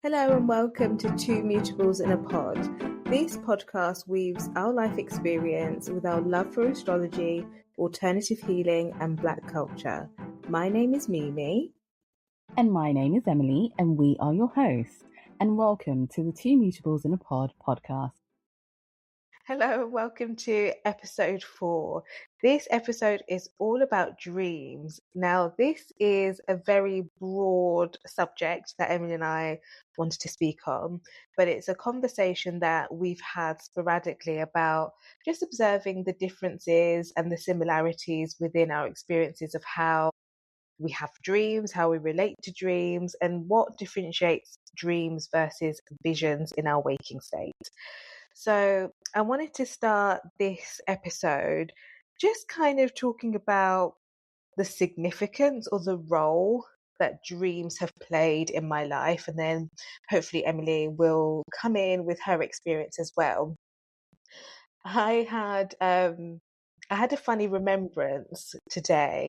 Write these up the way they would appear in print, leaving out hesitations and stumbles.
Hello and welcome to Two Mutables in a Pod. This podcast weaves our life experience with our love for astrology, alternative healing, and Black culture. My name is Mimi. And my name is Emily, and we are your hosts. And welcome to the Two Mutables in a Pod podcast. Hello and welcome to episode 4. This episode is all about dreams. Now, this is a very broad subject that Emily and I wanted to speak on, but it's a conversation that we've had sporadically about just observing the differences and the similarities within our experiences of how we have dreams, how we relate to dreams, and what differentiates dreams versus visions in our waking state. So I wanted to start this episode just kind of talking about the significance or the role that dreams have played in my life. And then hopefully Emily will come in with her experience as well. I had a funny remembrance today,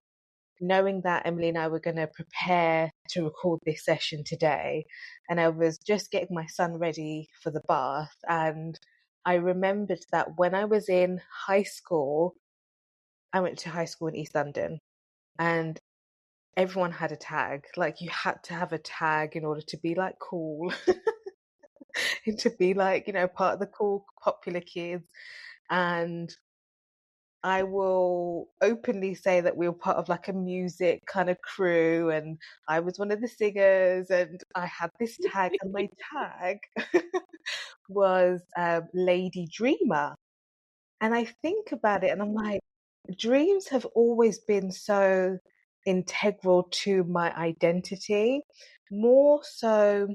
knowing that Emily and I were going to prepare to record this session today. And I was just getting my son ready for the bath. And I remembered that when I was in high school, I went to high school in East London, and everyone had a tag. Like, you had to have a tag in order to be like cool and to be like, part of the cool, popular kids. And I will openly say that we were part of like a music kind of crew, and I was one of the singers, and I had this tag, and my tag was Lady Dreamer. And I think about it and I'm like, dreams have always been so integral to my identity, more so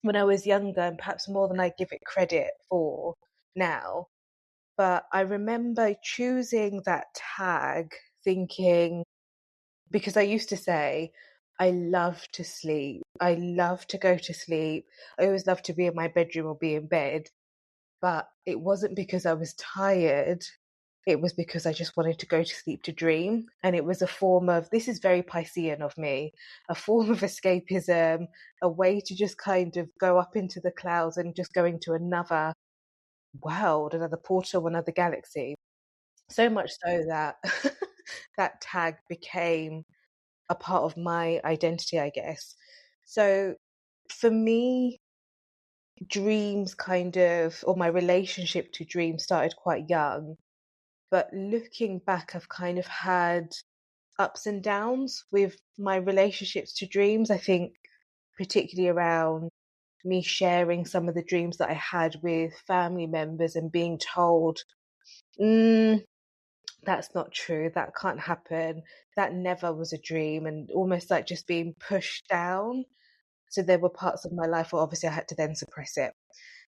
when I was younger, and perhaps more than I give it credit for now. But I remember choosing that tag thinking, because I used to say, I love to sleep. I love to go to sleep. I always love to be in my bedroom or be in bed. But it wasn't because I was tired. It was because I just wanted to go to sleep to dream. And it was a form of, this is very Piscean of me, a form of escapism, a way to just kind of go up into the clouds and just go into another world, another portal, another galaxy. So much so that that tag became a part of my identity, I guess. So for me, dreams or my relationship to dreams started quite young. But looking back, I've kind of had ups and downs with my relationships to dreams. I think particularly around me sharing some of the dreams that I had with family members and being told, that's not true, that can't happen, that never was a dream, and almost like just being pushed down. So there were parts of my life where obviously I had to then suppress it.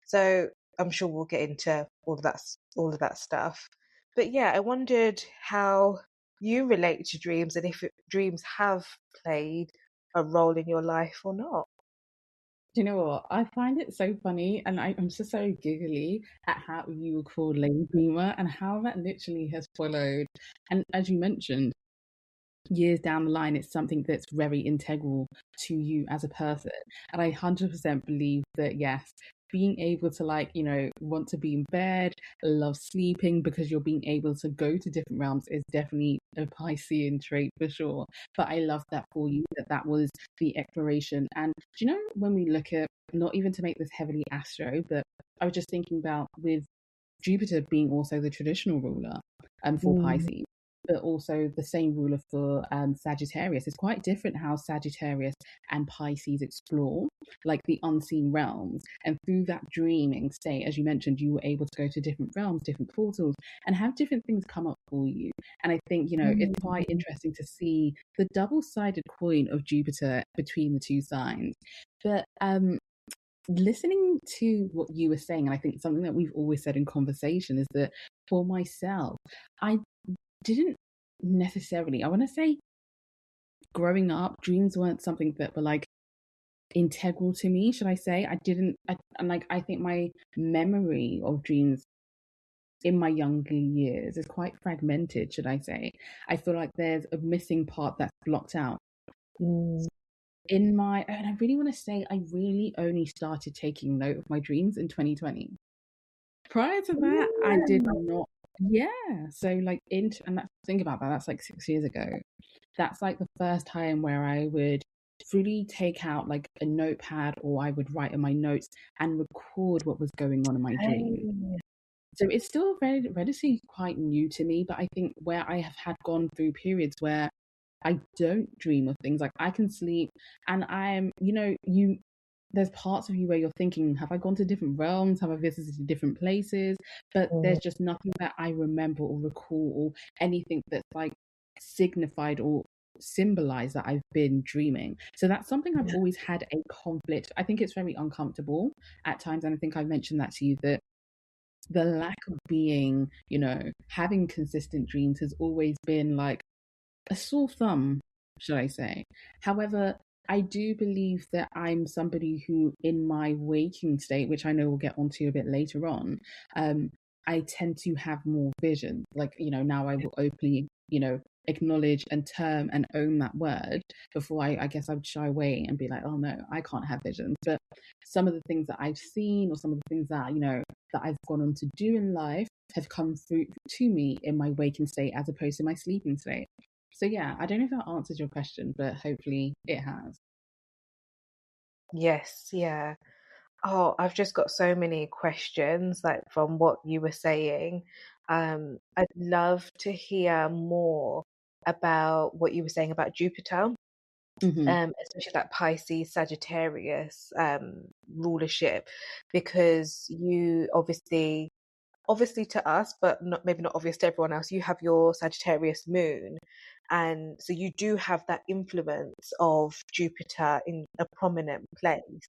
So I'm sure we'll get into all of that stuff. But yeah, I wondered how you relate to dreams, and if dreams have played a role in your life or not. Do you know what? I find it so funny, and I'm just so giggly at how you were called Lady Dreamer and how that literally has followed. And as you mentioned, years down the line, it's something that's very integral to you as a person. And I 100% believe that, yes, being able to want to be in bed, love sleeping because you're being able to go to different realms is definitely a Piscean trait for sure. But I love that for you, that was the exploration. And do you know, when we look at, not even to make this heavily astro, but I was just thinking about with Jupiter being also the traditional ruler for Pisces, but also the same ruler for Sagittarius. It's quite different how Sagittarius and Pisces explore like the unseen realms. And through that dreaming state, as you mentioned, you were able to go to different realms, different portals, and have different things come up for you. And I think, it's quite interesting to see the double-sided coin of Jupiter between the two signs. But listening to what you were saying, and I think something that we've always said in conversation is that for myself, I didn't necessarily, I want to say, growing up, dreams weren't something that were like integral to me, should I say. I think my memory of dreams in my younger years is quite fragmented, should I say. I feel like there's a missing part that's blocked out. and I really want to say I really only started taking note of my dreams in 2020. Prior to that, I did Ooh. not. Yeah. So like into and that's think about that. That's like 6 years ago. That's like the first time where I would fully take out like a notepad or I would write in my notes and record what was going on in my dream. Okay. So it's still very relatively quite new to me, but I think where I have had gone through periods where I don't dream of things, like I can sleep and I'm, there's parts of you where you're thinking, have I gone to different realms? Have I visited different places? But Mm, there's just nothing that I remember or recall or anything that's like signified or symbolized that I've been dreaming. So that's something I've yeah. always had a conflict. I think it's very uncomfortable at times. And I think I mentioned that to you that the lack of being, having consistent dreams has always been like a sore thumb, should I say. However, I do believe that I'm somebody who, in my waking state, which I know we'll get onto a bit later on, um, I tend to have more vision. Like, now I will openly, acknowledge and term and own that word before I guess I would shy away and be like, oh no, I can't have visions. But some of the things that I've seen or some of the things that, that I've gone on to do in life have come through to me in my waking state as opposed to my sleeping state. So yeah, I don't know if that answers your question, but hopefully it has. Yes, yeah. Oh, I've just got so many questions, like from what you were saying. I'd love to hear more about what you were saying about Jupiter, Hmm. especially that Pisces Sagittarius rulership, because you obviously to us, but not maybe not obvious to everyone else, you have your Sagittarius moon. And so you do have that influence of Jupiter in a prominent place.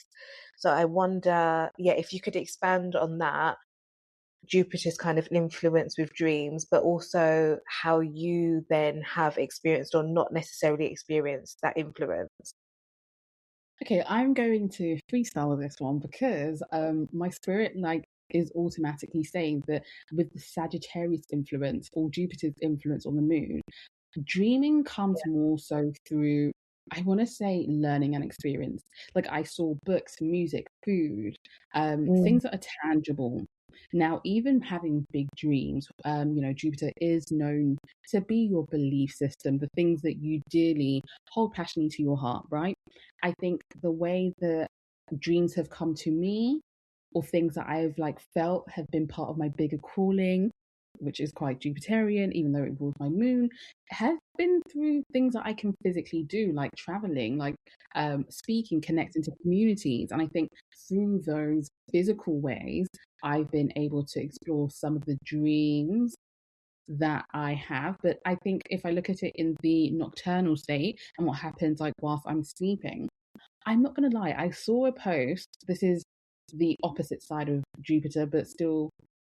So I wonder, yeah, if you could expand on that, Jupiter's kind of influence with dreams, but also how you then have experienced or not necessarily experienced that influence. Okay, I'm going to freestyle with this one because my spirit like is automatically saying that with the Sagittarius influence or Jupiter's influence on the moon, dreaming comes more so through, I want to say, learning and experience. Like I saw books, music, food, Mm, things that are tangible. Now, even having big dreams, Jupiter is known to be your belief system, the things that you dearly hold passionately to your heart, right? I think the way that dreams have come to me or things that I've like felt have been part of my bigger calling, which is quite Jupiterian, even though it rules my moon, have been through things that I can physically do, like traveling, like speaking, connecting to communities. And I think through those physical ways, I've been able to explore some of the dreams that I have. But I think if I look at it in the nocturnal state and what happens like whilst I'm sleeping, I'm not going to lie. I saw a post. This is the opposite side of Jupiter, but still,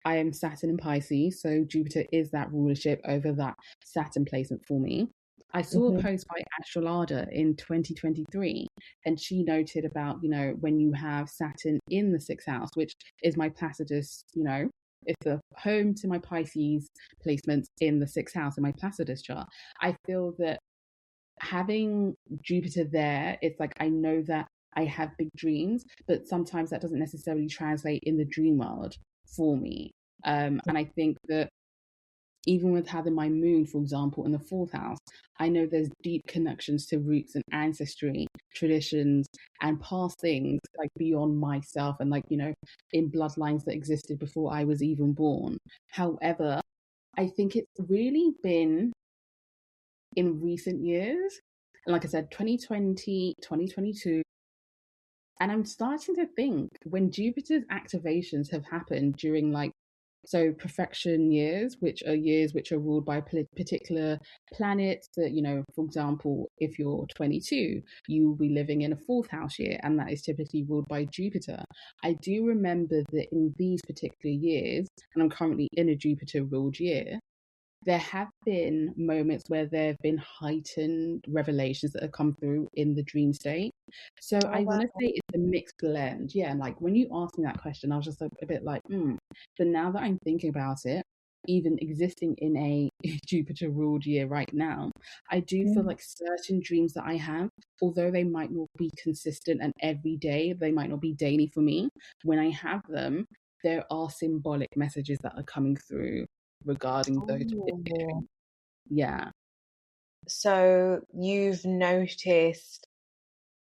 I am Saturn in Pisces. So Jupiter is that rulership over that Saturn placement for me. I saw a mhm, post by Astrolada in 2023, and she noted about, when you have Saturn in the sixth house, which is my Placidus, it's the home to my Pisces placements in the sixth house in my Placidus chart. I feel that having Jupiter there, it's like I know that I have big dreams, but sometimes that doesn't necessarily translate in the dream world for me. And I think that even with having my moon, for example, in the fourth house, I know there's deep connections to roots and ancestry, traditions, and past things like beyond myself and like, in bloodlines that existed before I was even born. However, I think it's really been in recent years. And like I said, 2020, 2022. And I'm starting to think when Jupiter's activations have happened during like, so perfection years, which are years which are ruled by particular planets that, for example, if you're 22, you will be living in a fourth house year, and that is typically ruled by Jupiter. I do remember that in these particular years, and I'm currently in a Jupiter ruled year, there have been moments where there have been heightened revelations that have come through in the dream state. So oh I wow. want to say it's a mixed blend. Yeah. And like when you asked me that question, I was just a bit like, hmm. But now that I'm thinking about it, even existing in a Jupiter ruled year right now, I do feel Mm. like certain dreams that I have, although they might not be consistent and every day, they might not be daily for me, when I have them, there are symbolic messages that are coming through regarding those. Oh. Yeah. So you've noticed,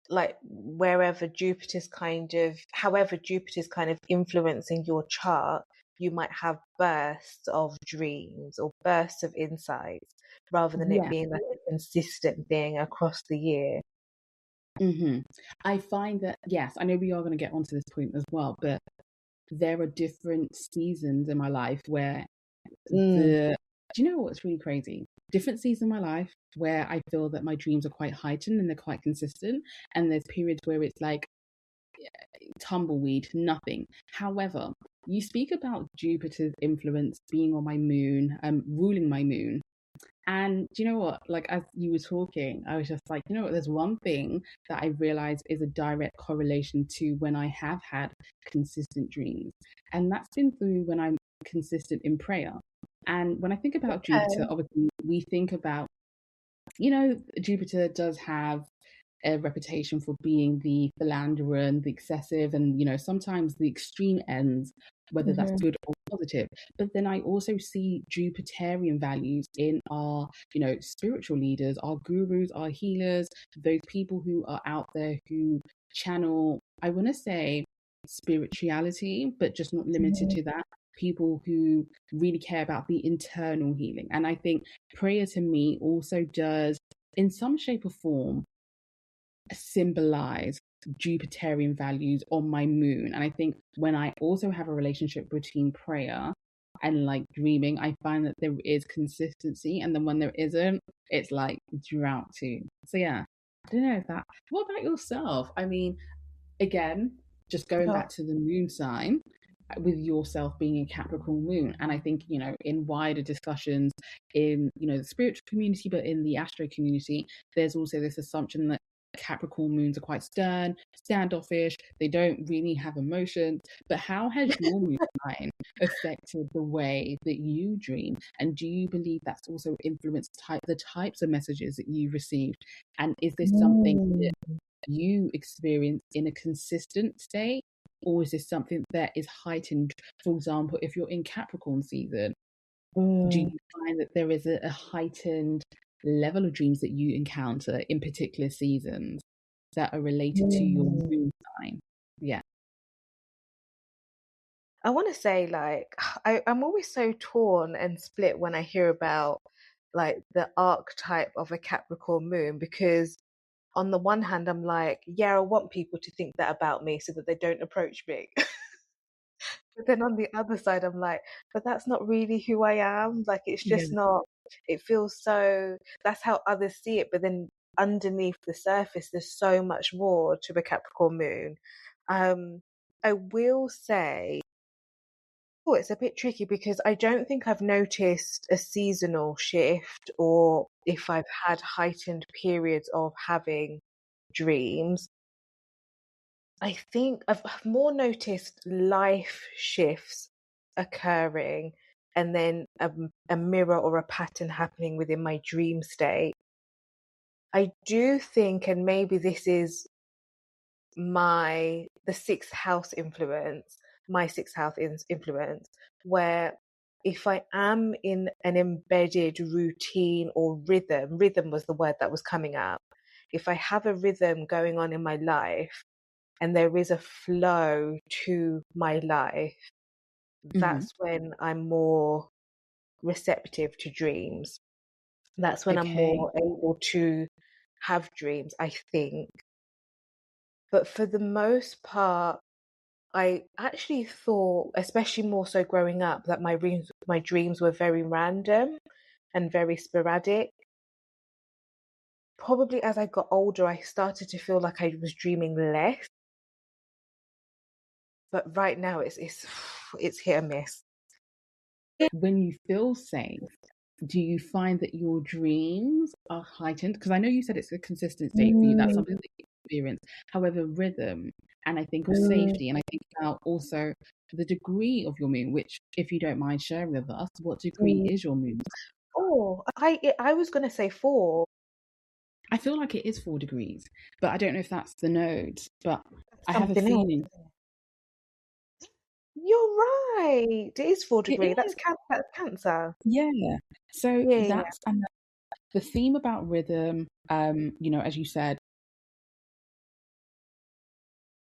like, however Jupiter's kind of influencing your chart, you might have bursts of dreams or bursts of insights rather than it Yeah. being like a consistent thing across the year. I find that, yes, I know we are going to get onto this point as well, but there are different seasons in my life where Mm, the do you know what's really crazy? Different seasons in my life where I feel that my dreams are quite heightened and they're quite consistent. And there's periods where it's like tumbleweed, nothing. However, you speak about Jupiter's influence being on my moon, ruling my moon. And do you know what? Like, as you were talking, I was just like, you know what? There's one thing that I realized is a direct correlation to when I have had consistent dreams. And that's been through when I'm consistent in prayer. And when I think about Jupiter, okay. obviously, we think about, Jupiter does have a reputation for being the philanderer and the excessive and, sometimes the extreme ends, whether that's Hmm. good or positive. But then I also see Jupiterian values in our, spiritual leaders, our gurus, our healers, those people who are out there who channel, I want to say, spirituality, but just not limited to that. People who really care about the internal healing. And I think prayer to me also does, in some shape or form, symbolize Jupiterian values on my moon. And I think when I also have a relationship between prayer and like dreaming, I find that there is consistency. And then when there isn't, it's like drought too. So yeah, I don't know if that. What about yourself? I mean, again, just going back to the moon sign, with yourself being a Capricorn moon. And I think, in wider discussions in, the spiritual community, but in the astro community, there's also this assumption that Capricorn moons are quite stern, standoffish, they don't really have emotions. But how has your moon sign affected the way that you dream? And do you believe that's also influenced the types of messages that you received? And is this something Mm, that you experience in a consistent state? Or is this something that is heightened? For example, if you're in Capricorn season, do mm, you find that there is a heightened level of dreams that you encounter in particular seasons that are related to your mm. moon sign? Yeah. I want to say, like, I'm always so torn and split when I hear about like the archetype of a Capricorn moon because on the one hand, I'm like, yeah, I want people to think that about me so that they don't approach me. But then on the other side, I'm like, but that's not really who I am. Like, it's Yeah. just not, it feels so, that's how others see it. But then underneath the surface, there's so much more to the Capricorn moon. Um, I will say, oh, it's a bit tricky because I don't think I've noticed a seasonal shift or if I've had heightened periods of having dreams. I think I've more noticed life shifts occurring and then a mirror or a pattern happening within my dream state. I do think, and maybe this is the sixth house influence, my sixth house influence, where if I am in an embedded routine or rhythm was the word that was coming up. If I have a rhythm going on in my life, and there is a flow to my life, Hmm. that's when I'm more receptive to dreams. That's when I'm Okay. more able to have dreams, I think. But for the most part, I actually thought, especially more so growing up, that my dreams were very random and very sporadic. Probably as I got older, I started to feel like I was dreaming less. But right now, it's hit or miss. When you feel safe, do you find that your dreams are heightened? Because I know you said it's a consistent state for you. That's Mm, something that you experience. However, rhythm and I think of mm, safety, and I think about also the degree of your moon, which, if you don't mind sharing with us, what degree Mm. is your moon? Oh, I was gonna say 4. I feel like it is 4 degrees, but I don't know if that's the nodes. But That's I have a something else, feeling isn't it? You're right. It is 4 it degree. is. That's Cancer. Yeah. So Yeah, yeah, that's and the theme about rhythm. As you said,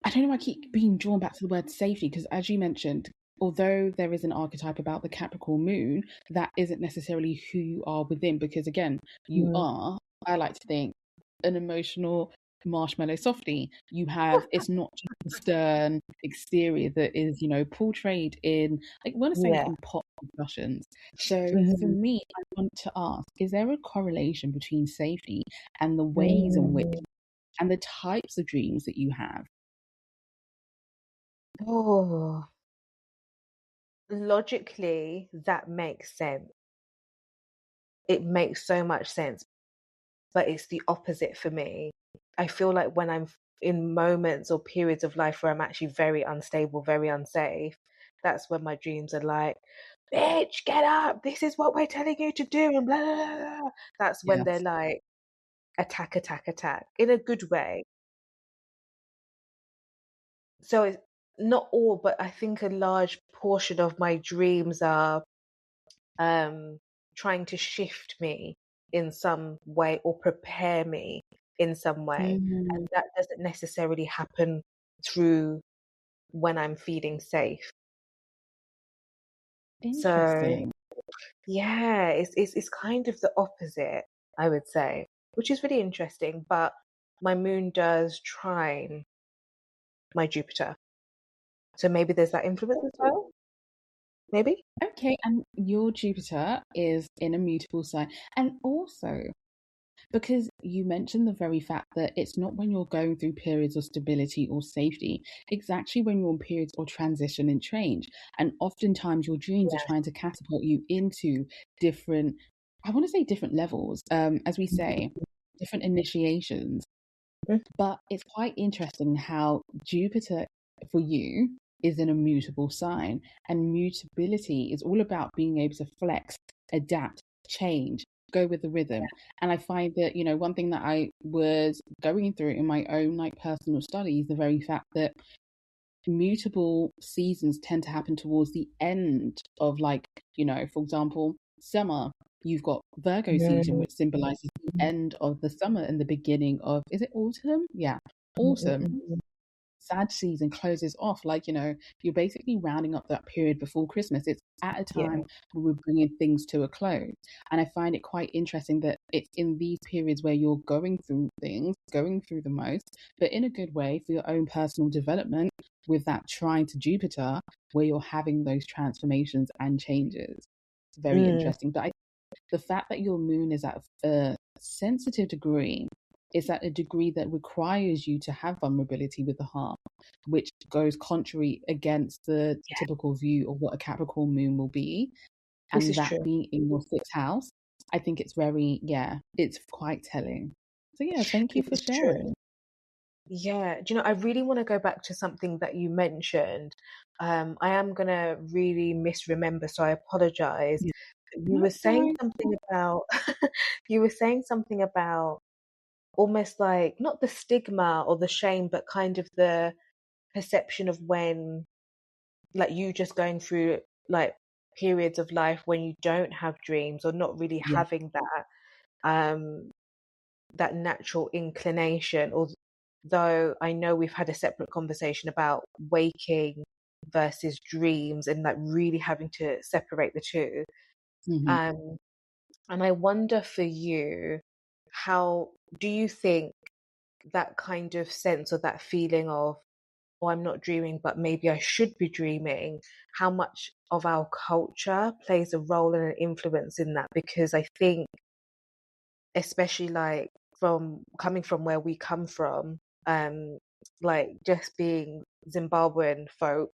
I don't know why I keep being drawn back to the word safety because, as you mentioned, although there is an archetype about the Capricorn moon, that isn't necessarily who you are within. Because again, you yeah. are, I like to think, an emotional marshmallow softie. It's not just the stern exterior that is, portrayed in, like, I want to say Yeah. in pop discussions. So for Mhm. me, I want to ask, is there a correlation between safety and the ways in which, Mm. and the types of dreams that you have? Oh, logically, that makes sense. It makes so much sense, but it's the opposite for me. I feel like when I'm in moments or periods of life where I'm actually very unstable, very unsafe, that's when my dreams are like, bitch, get up. This is what we're telling you to do. And blah, blah, blah, blah. That's when they're Yes. like, attack, attack, attack in a good way. So it's not all, but I think a large portion of my dreams are um, trying to shift me in some way or prepare me in some way. Mhm. And that doesn't necessarily happen through when I'm feeling safe. So Interesting. yeah, it's kind of the opposite, I would say, which is really interesting. But my moon does trine my Jupiter. So maybe there's that influence as well. Maybe. Okay, and your Jupiter is in a mutable sign. And also, because you mentioned the very fact that it's not when you're going through periods of stability or safety, it's actually when you're in periods of transition and change. And oftentimes your dreams are Yes. trying to catapult you into different, I want to say different levels, as we say, different initiations. Mhm. But it's quite interesting how Jupiter for you is in a mutable sign, and mutability is all about being able to flex, adapt, change, go with the rhythm. And I find that, one thing that I was going through in my own like personal studies, the very fact that mutable seasons tend to happen towards the end of, like, for example, summer. You've got Virgo season, Mhm. which symbolizes the end of the summer and the beginning of, is it autumn? Yeah, autumn. Mhm. Sad season closes off. Like, you're basically rounding up that period before Christmas. It's at a Yeah. time where we're bringing things to a close. And I find it quite interesting that it's in these periods where you're going through things, going through the most, but in a good way for your own personal development with that trine to Jupiter, where you're having those transformations and changes. It's very Mm. interesting. But the fact that your moon is at a sensitive degree is at a degree that requires you to have vulnerability with the heart, which goes contrary against the Yeah, typical view of what a Capricorn moon will be. this And is that true. being in your sixth house, I think it's very, yeah, it's quite telling. So, yeah, thank you This for is true. sharing. Yeah. Do you know, I really want to go back to something that you mentioned. I am gonna really misremember, so I apologize. Yeah, You were that's saying fine. something about you were saying something about almost like not the stigma or the shame, but kind of the perception of when like you just going through like periods of life when you don't have dreams or not really Yeah. having um that natural inclination, although I know we've had a separate conversation about waking versus dreams and like really having to separate the two. Hmm. Um, and I wonder for you, how do you think that kind of sense or that feeling of, oh, I'm not dreaming, but maybe I should be dreaming, how much of our culture plays a role and an influence in that? Because I think especially like from coming from where we come from, um, like just being Zimbabwean folk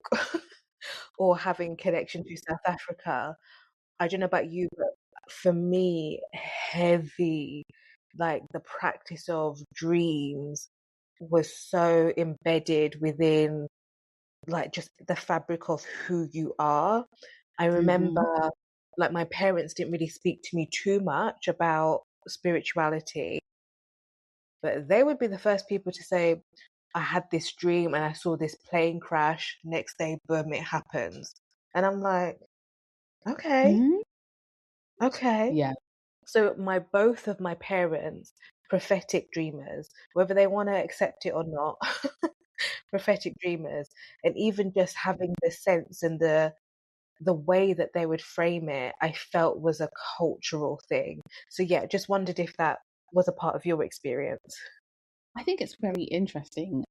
or having connection to South Africa. I don't know about you, but for me, heavy, like the practice of dreams was so embedded within like just the fabric of who you are. I Mm-hmm. remember like my parents didn't really speak to me too much about spirituality, but they would be the first people to say, I had this dream and I saw this plane crash. Next day, boom, it happens. And I'm like, okay, Mm-hmm. okay. Yeah. So both of my parents, prophetic dreamers, whether they want to accept it or not, prophetic dreamers, and even just having the sense and the way that they would frame it, I felt was a cultural thing. So yeah, just wondered if that was a part of your experience. I think it's very interesting.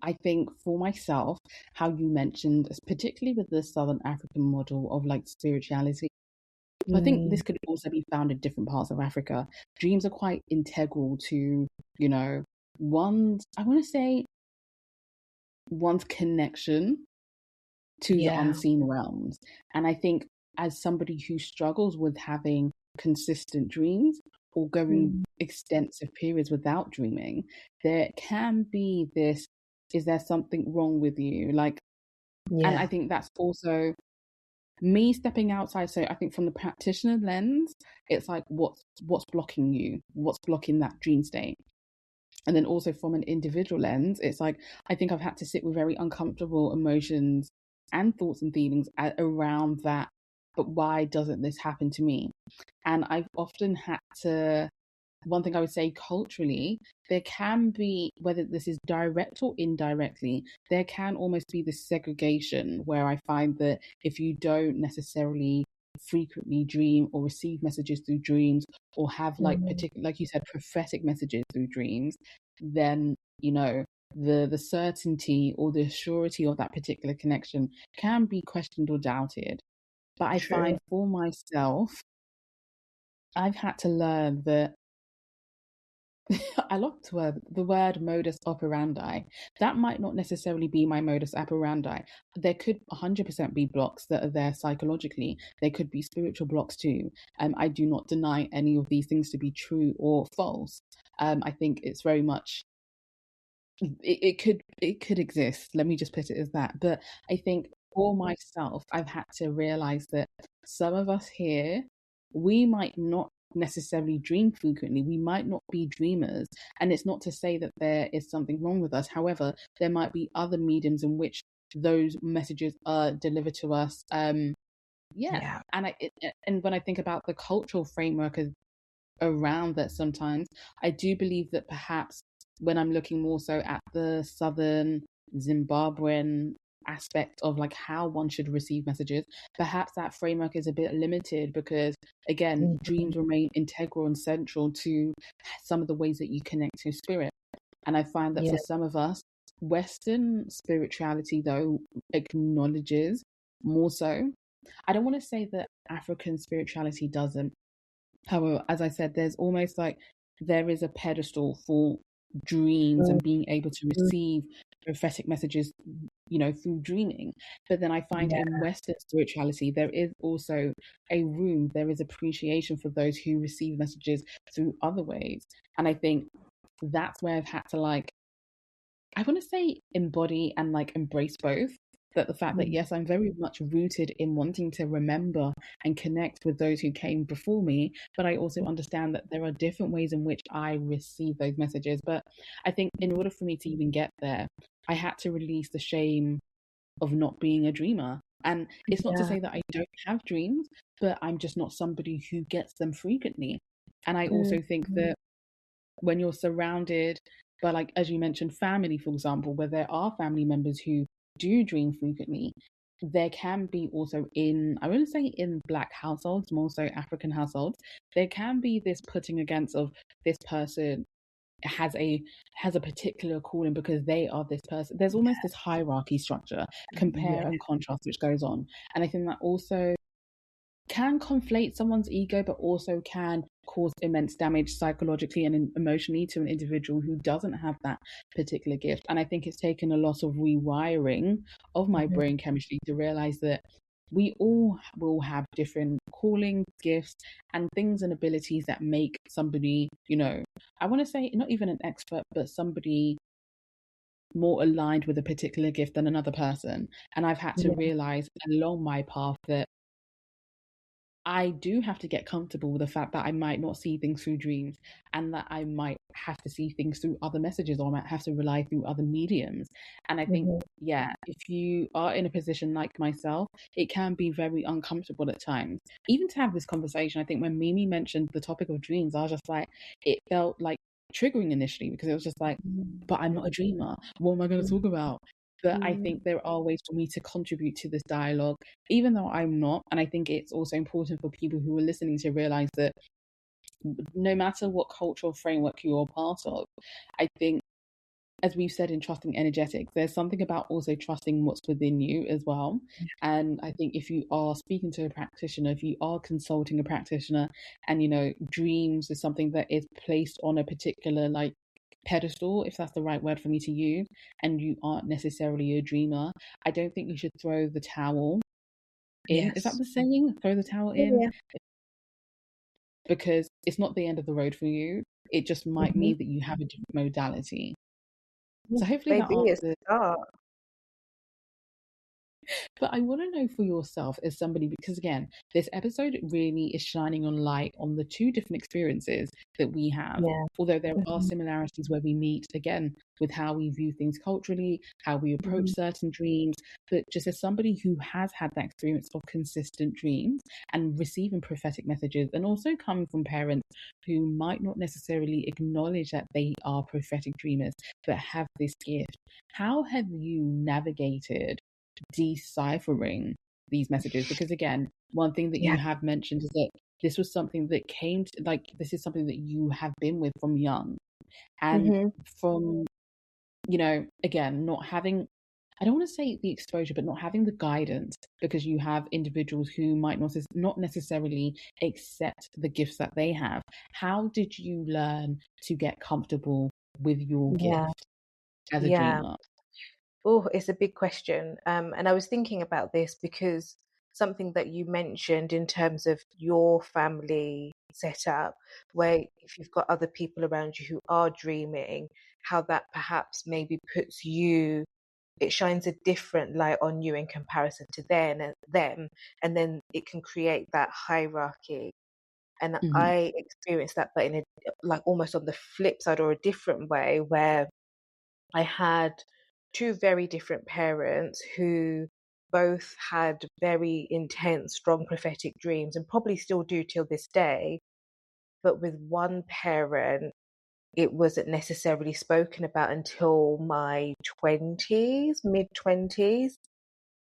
I think for myself, how you mentioned, particularly with the Southern African model of like spirituality, I think Mm, this could also be found in different parts of Africa. Dreams are quite integral to, you know, I want to say, one's connection to the yeah. unseen realms. And I think as somebody who struggles with having consistent dreams or going Mm, extensive periods without dreaming, there can be this, is there something wrong with you? Like, and I yeah. think that's also me stepping outside. So I think from the practitioner lens, it's like what's blocking you? What's blocking that dream state? And then also from an individual lens, it's like I think I've had to sit with very uncomfortable emotions and thoughts and feelings around that. But why doesn't this happen to me? And I've often had to, one thing I would say culturally, there can be, whether this is direct or indirectly, there can almost be this segregation where I find that if you don't necessarily frequently dream or receive messages through dreams or have like Mm, particular, like you said, prophetic messages through dreams, then, you know, the certainty or the surety of that particular connection can be questioned or doubted. But I true. find for myself, I've had to learn that I love the word modus operandi. That might not necessarily be my modus operandi. There could 100% be blocks that are there psychologically. There could be spiritual blocks too. I do not deny any of these things to be true or false. I think it's very much it could exist. Let me just put it as that. But I think for myself, I've had to realize that some of us here, we might not necessarily dream frequently. We might not be dreamers. And it's not to say that there is something wrong with us. However, there might be other mediums in which those messages are delivered to us. Yeah. Yeah. And when I think about the cultural framework around that sometimes. I do believe that perhaps when I'm looking more so at the southern Zimbabwean aspect of like how one should receive messages, perhaps that framework is a bit limited because again, Mhm. dreams remain integral and central to some of the ways that you connect to spirit. And I find that Yeah. for some of us, Western spirituality though acknowledges more so. I don't want to say that African spirituality doesn't. However, as I said, there's almost like there is a pedestal for dreams Mm, and being able to receive prophetic messages, through dreaming. But then I find yeah. in Western spirituality, there is also a room, there is appreciation for those who receive messages through other ways. And I think that's where I've had to like I want to say embody and like embrace both. That the fact that Mm, yes, I'm very much rooted in wanting to remember and connect with those who came before me, but I also understand that there are different ways in which I receive those messages. But I think in order for me to even get there, I had to release the shame of not being a dreamer. And it's not to yeah. say that I don't have dreams, but I'm just not somebody who gets them frequently. And I Mm, also think mm, that when you're surrounded by, like, as you mentioned, family, for example, where there are family members who do dream frequently, there can be also I wouldn't say in Black households, more so African households, there can be this putting against of this person has a particular calling because they are this person. There's almost this hierarchy structure, yeah. compare and contrast, which goes on. And I think that also can conflate someone's ego, but also can cause immense damage psychologically and emotionally to an individual who doesn't have that particular gift. And I think it's taken a lot of rewiring of my Mhm. brain chemistry to realize that we all will have different callings, gifts, and things and abilities that make somebody, I want to say not even an expert, but somebody more aligned with a particular gift than another person. And I've had to Yeah. realize along my path that I do have to get comfortable with the fact that I might not see things through dreams, and that I might have to see things through other messages, or I might have to rely through other mediums. And I think, Hmm. yeah, if you are in a position like myself, it can be very uncomfortable at times. Even to have this conversation, I think when Mimi mentioned the topic of dreams, I was just like, it felt like triggering initially, because it was just like, but I'm not a dreamer. What am I going to talk about? But I think there are ways for me to contribute to this dialogue, even though I'm not. And I think it's also important for people who are listening to realize that no matter what cultural framework you're a part of, I think, as we've said in trusting energetics, there's something about also trusting what's within you as well. And I think if you are speaking to a practitioner, if you are consulting a practitioner, and dreams is something that is placed on a particular like pedestal, if that's the right word for me to use, and you aren't necessarily a dreamer, I don't think you should throw the towel in. Is that Yes. the saying? Throw the towel in? Yeah. Because it's not the end of the road for you. It just might Hmm. mean that you have a different modality. So hopefully that Maybe it's the answers. start. But I want to know for yourself as somebody, because again, this episode really is shining on light on the two different experiences that we have. Yeah. Although there are Hmm. similarities where we meet again with how we view things culturally, how we approach Hmm. certain dreams. But just as somebody who has had that experience of consistent dreams and receiving prophetic messages, and also coming from parents who might not necessarily acknowledge that they are prophetic dreamers, but have this gift, how have you navigated deciphering these messages? Because again, one thing that Yeah. you have mentioned is that this was something that came to, like, this is something that you have been with from young, and Hmm. from, again, not having, I don't want to say the exposure, but not having the guidance, because you have individuals who might not necessarily accept the gifts that they have. How did you learn to get comfortable with your Yeah. gift as a Yeah. dreamer? Oh, it's a big question. And I was thinking about this because something that you mentioned in terms of your family setup, where if you've got other people around you who are dreaming, how that perhaps maybe puts you, it shines a different light on you in comparison to them, and then it can create that hierarchy. And Hmm. I experienced that, but in a like almost on the flip side or a different way, where I had two very different parents who both had very intense, strong prophetic dreams and probably still do till this day. But with one parent, it wasn't necessarily spoken about until my 20s, mid 20s.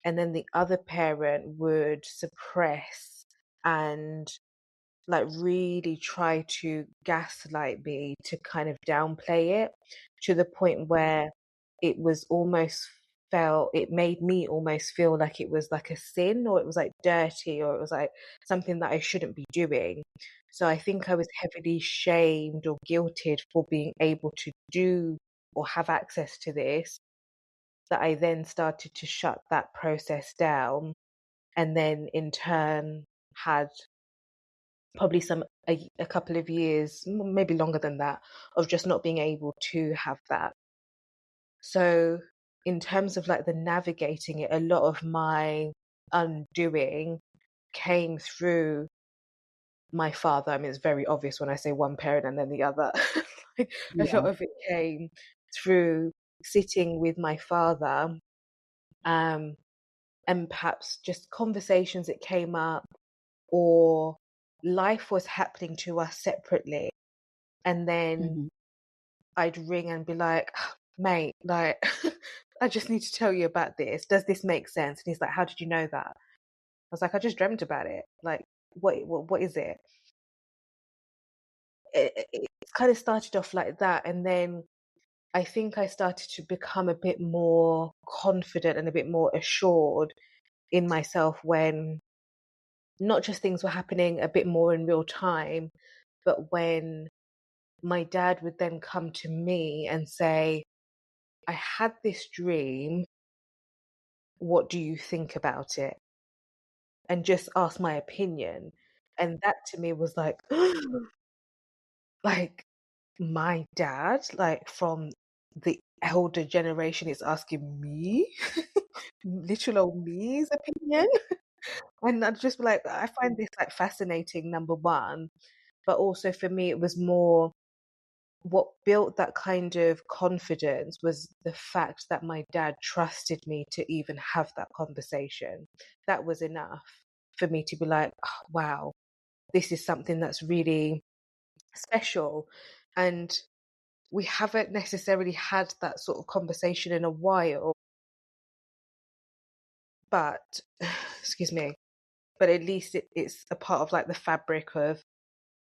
And then the other parent would suppress and like really try to gaslight me to kind of downplay it, to the point where it was almost felt, it made me almost feel like it was like a sin, or it was like dirty, or it was like something that I shouldn't be doing. So I think I was heavily shamed or guilted for being able to do or have access to this, that I then started to shut that process down, and then in turn had probably a couple of years, maybe longer than that, of just not being able to have that. So in terms of like the navigating it, a lot of my undoing came through my father. I mean, it's very obvious when I say one parent and then the other. Like, a Yeah. lot of it came through sitting with my father, um, and perhaps just conversations that came up, or life was happening to us separately. And then Hmm. I'd ring and be like, mate, like, I just need to tell you about this. Does this make sense? And he's like, how did you know that? I was like, I just dreamt about it. Like, what is it? It kind of started off like that. And then I think I started to become a bit more confident and a bit more assured in myself when not just things were happening a bit more in real time, but when my dad would then come to me and say, I had this dream. What do you think about it? And just ask my opinion. And that to me was like, like my dad, like from the elder generation is asking me, little old me's opinion. And I'd just be like, I find this like fascinating, number one. But also for me, it was more what built that kind of confidence was the fact that my dad trusted me to even have that conversation. That was enough for me to be like, oh, wow, this is something that's really special. And we haven't necessarily had that sort of conversation in a while, but excuse me, but at least it's a part of like the fabric of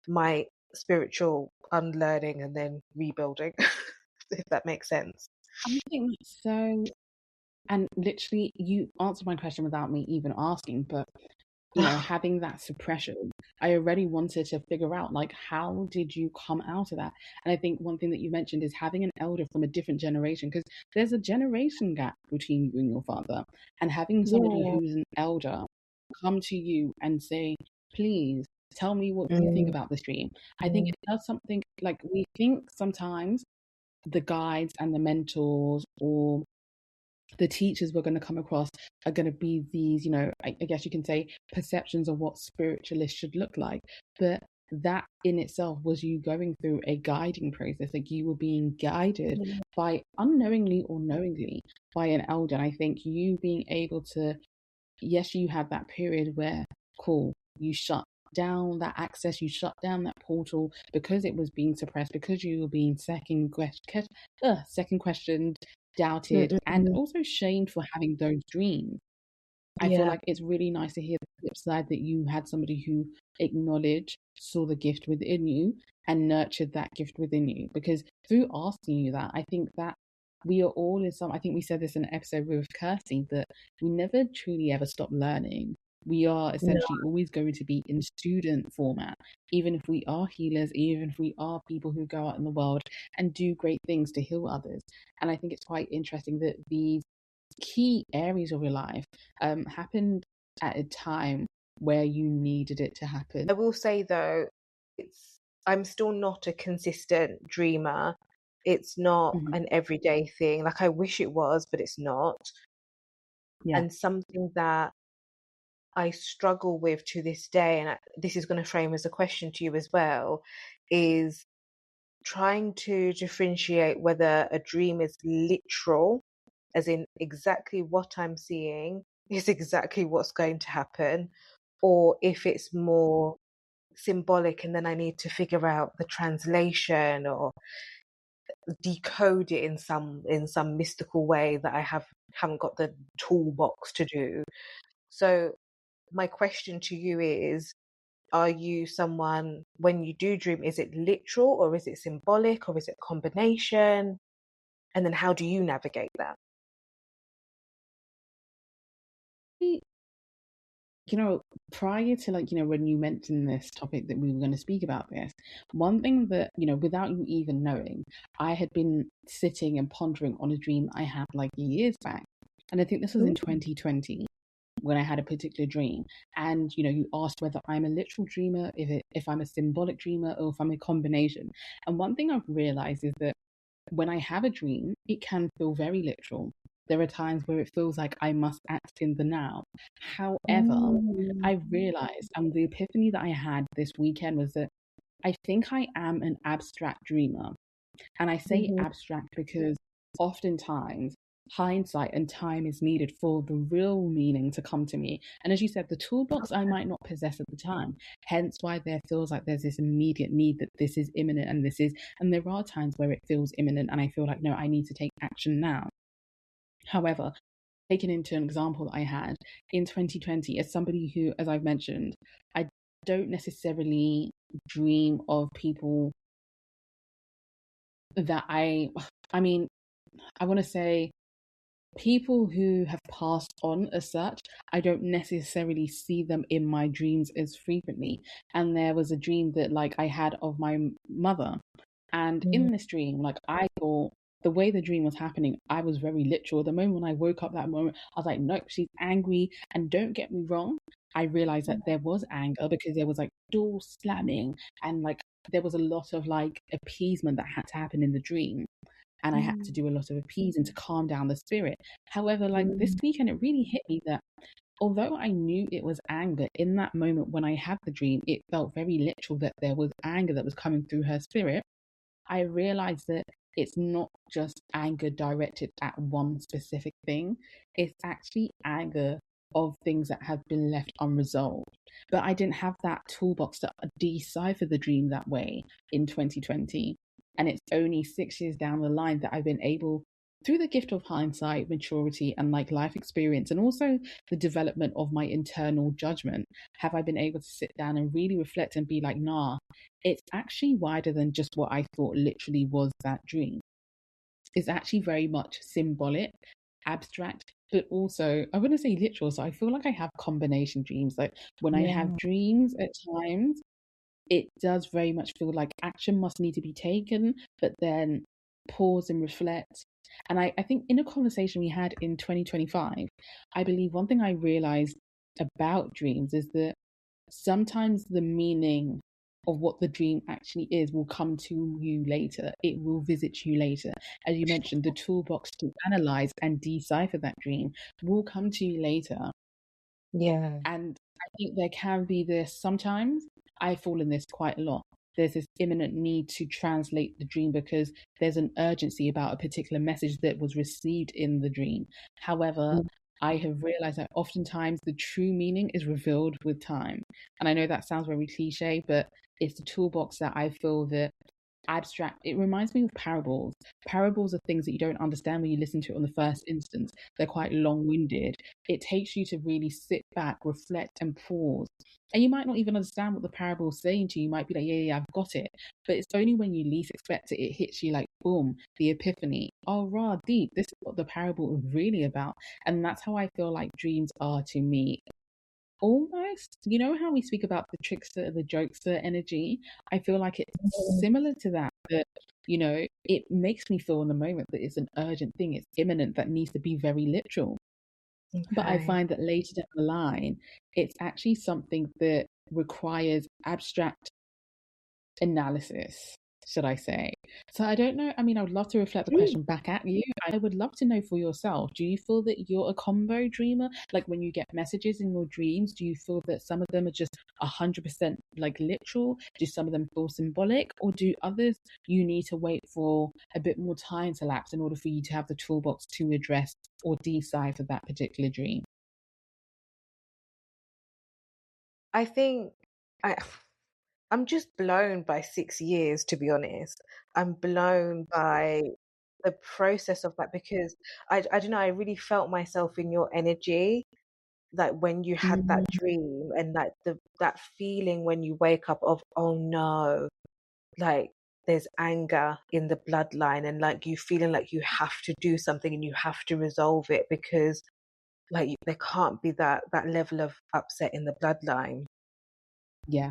my spiritual unlearning and then rebuilding, if that makes sense. I think that's so, and literally, you answered my question without me even asking, but having that suppression, I already wanted to figure out, like, how did you come out of that? And I think one thing that you mentioned is having an elder from a different generation, because there's a generation gap between you and your father, and having somebody Yeah. who's an elder come to you and say, please tell me what you think Mm, about this dream. I think mm, it does something, like, we think sometimes the guides and the mentors or the teachers we're going to come across are going to be these, I guess you can say, perceptions of what spiritualists should look like. But that in itself was you going through a guiding process. Like, you were being guided mm, by, unknowingly or knowingly, by an elder. And I think you being able to, yes, you had that period where, cool, you shut down that access, you shut down that portal because it was being suppressed, because you were being second questioned, doubted, mm, and mm. also shamed for having those dreams. I feel Yeah. like it's really nice to hear the flip side, that you had somebody who acknowledged, saw the gift within you, and nurtured that gift within you. Because through asking you that, I think that we are all in some, I think we said this in an episode with Kirsty, that we never truly ever stop learning. We are No. essentially always going to be in student format, even if we are healers, even if we are people who go out in the world and do great things to heal others. And I think it's quite interesting that these key areas of your life happened at a time where you needed it to happen. I will say though, I'm still not a consistent dreamer. It's not Mhm. an everyday thing. Like I wish it was, but it's not. Yeah. And something that I struggle with to this day, and this is going to frame as a question to you as well, is trying to differentiate whether a dream is literal, as in exactly what I'm seeing is exactly what's going to happen, or if it's more symbolic and then I need to figure out the translation or decode it in some mystical way that I haven't got the toolbox to do. So my question to you is, are you someone, when you do dream, is it literal or is it symbolic or is it a combination? And then how do you navigate that? You know, prior to, like, when you mentioned this topic that we were going to speak about this, one thing that, without you even knowing, I had been sitting and pondering on a dream I had like years back. And I think this was in Mm, 2020 when I had a particular dream. And, you asked whether I'm a literal dreamer, if I'm a symbolic dreamer, or if I'm a combination. And one thing I've realized is that when I have a dream, it can feel very literal. There are times where it feels like I must act in the now. However, mm, I realized, and the epiphany that I had this weekend was that I think I am an abstract dreamer. And I say mhm, abstract because oftentimes hindsight and time is needed for the real meaning to come to me. And as you said, the toolbox I might not possess at the time. Hence why there feels like there's this immediate need that this is imminent, and there are times where it feels imminent and I feel like, no, I need to take action now. However, taking into an example that I had in 2020, as somebody who, as I've mentioned, I don't necessarily dream of people that I mean, I want to say people who have passed on as such, I don't necessarily see them in my dreams as frequently. And there was a dream that, like, I had of my mother. And mm, in this dream, like, I thought the way the dream was happening, I was very literal. The moment when I woke up that moment, I was like, nope, she's angry. And don't get me wrong, I realized that there was anger because there was like door slamming and like there was a lot of like appeasement that had to happen in the dream. and I had to do a lot of appeasing to calm down the spirit. However, like this weekend, it really hit me that although I knew it was anger, in that moment when I had the dream, it felt very literal that there was anger that was coming through her spirit. I realized that it's not just anger directed at one specific thing, it's actually anger of things that have been left unresolved. But I didn't have that toolbox to decipher the dream that way in 2020. And it's only 6 years down the line that I've been able, through the gift of hindsight, maturity, and like life experience, and also the development of my internal judgment, have I been able to sit down and really reflect and be like, nah, it's actually wider than just what I thought literally was that dream. It's actually very much symbolic, abstract, but also, I wouldn't say literal. So I feel like I have combination dreams. Like when I Yeah. have dreams at times, it does very much feel like action must need to be taken, but then pause and reflect. And I think in a conversation we had in 2025, I believe one thing I realized about dreams is that sometimes the meaning of what the dream actually is will come to you later. It will visit you later. As you mentioned, the toolbox to analyze and decipher that dream will come to you later. Yeah. And I think there can be this sometimes, I fall in this quite a lot. There's this imminent need to translate the dream because there's an urgency about a particular message that was received in the dream. However, I have realized that oftentimes the true meaning is revealed with time. And I know that sounds very cliche, but it's the toolbox that I feel that abstract. It reminds me of parables. Parables are things that you don't understand when you listen to it on the first instance. They're quite long winded. It takes you to really sit back, reflect, and pause. And you might not even understand what the parable is saying to you. You might be like, yeah, I've got it. But it's only when you least expect it, it hits you like, boom, the epiphany. Oh, rah, deep. This is what the parable is really about. And that's how I feel like dreams are to me. Almost, you know how we speak about the trickster, the jokester energy? I feel like it's similar to that, that, it makes me feel in the moment that it's an urgent thing, it's imminent, that needs to be very literal. But I Okay. find that later down the line, it's actually something that requires abstract analysis, should I say. So I don't know. I mean, I would love to reflect the Mm. question back at you. I would love to know for yourself. Do you feel that you're a combo dreamer? Like when you get messages in your dreams, do you feel that some of them are just 100% like literal? Do some of them feel symbolic? Or do others you need to wait for a bit more time to lapse in order for you to have the toolbox to address or decipher that particular dream? I think I I'm just blown by 6 years, to be honest. I'm blown by the process of that because I don't know, I really felt myself in your energy, like when you had that Mm, dream and like that feeling when you wake up of, oh no, like there's anger in the bloodline and like you feeling like you have to do something and you have to resolve it because like there can't be that level of upset in the bloodline.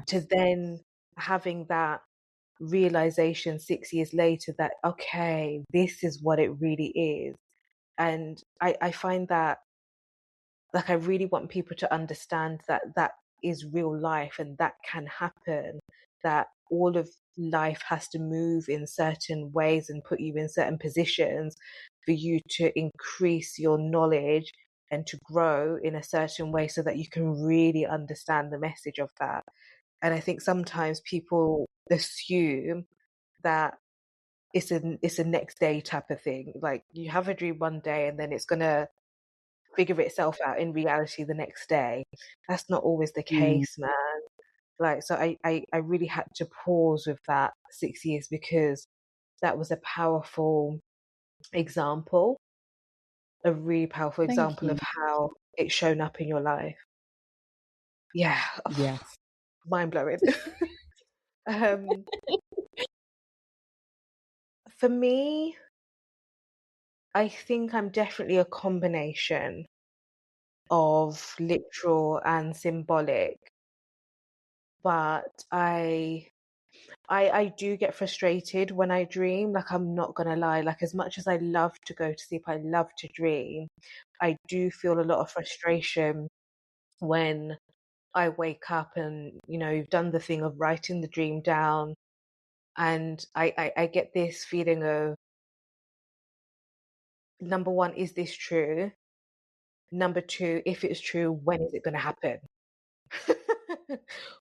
To yes. then having that realization 6 years later that okay, this is what it really is. And I find that like I really want people to understand that that is real life and that can happen, that all of life has to move in certain ways and put you in certain positions for you to increase your knowledge and to grow in a certain way so that you can really understand the message of that. And I think sometimes people assume that it's a next day type of thing. Like you have a dream one day and then it's gonna figure itself out in reality the next day. That's not always the Mm, case, man. Like so I really had to pause with that 6 years because that was a powerful example, a really powerful thank example of you. how it's shown up in your life. Yeah, Yes. mind blowing. um, for me, I think I'm definitely a combination of literal and symbolic, but I do get frustrated when I dream. Like I'm not gonna lie. Like as much as I love to go to sleep, I love to dream. I do feel a lot of frustration when I wake up and you've done the thing of writing the dream down, and I get this feeling of number one, is this true? Number two, if it's true, when is it going to happen?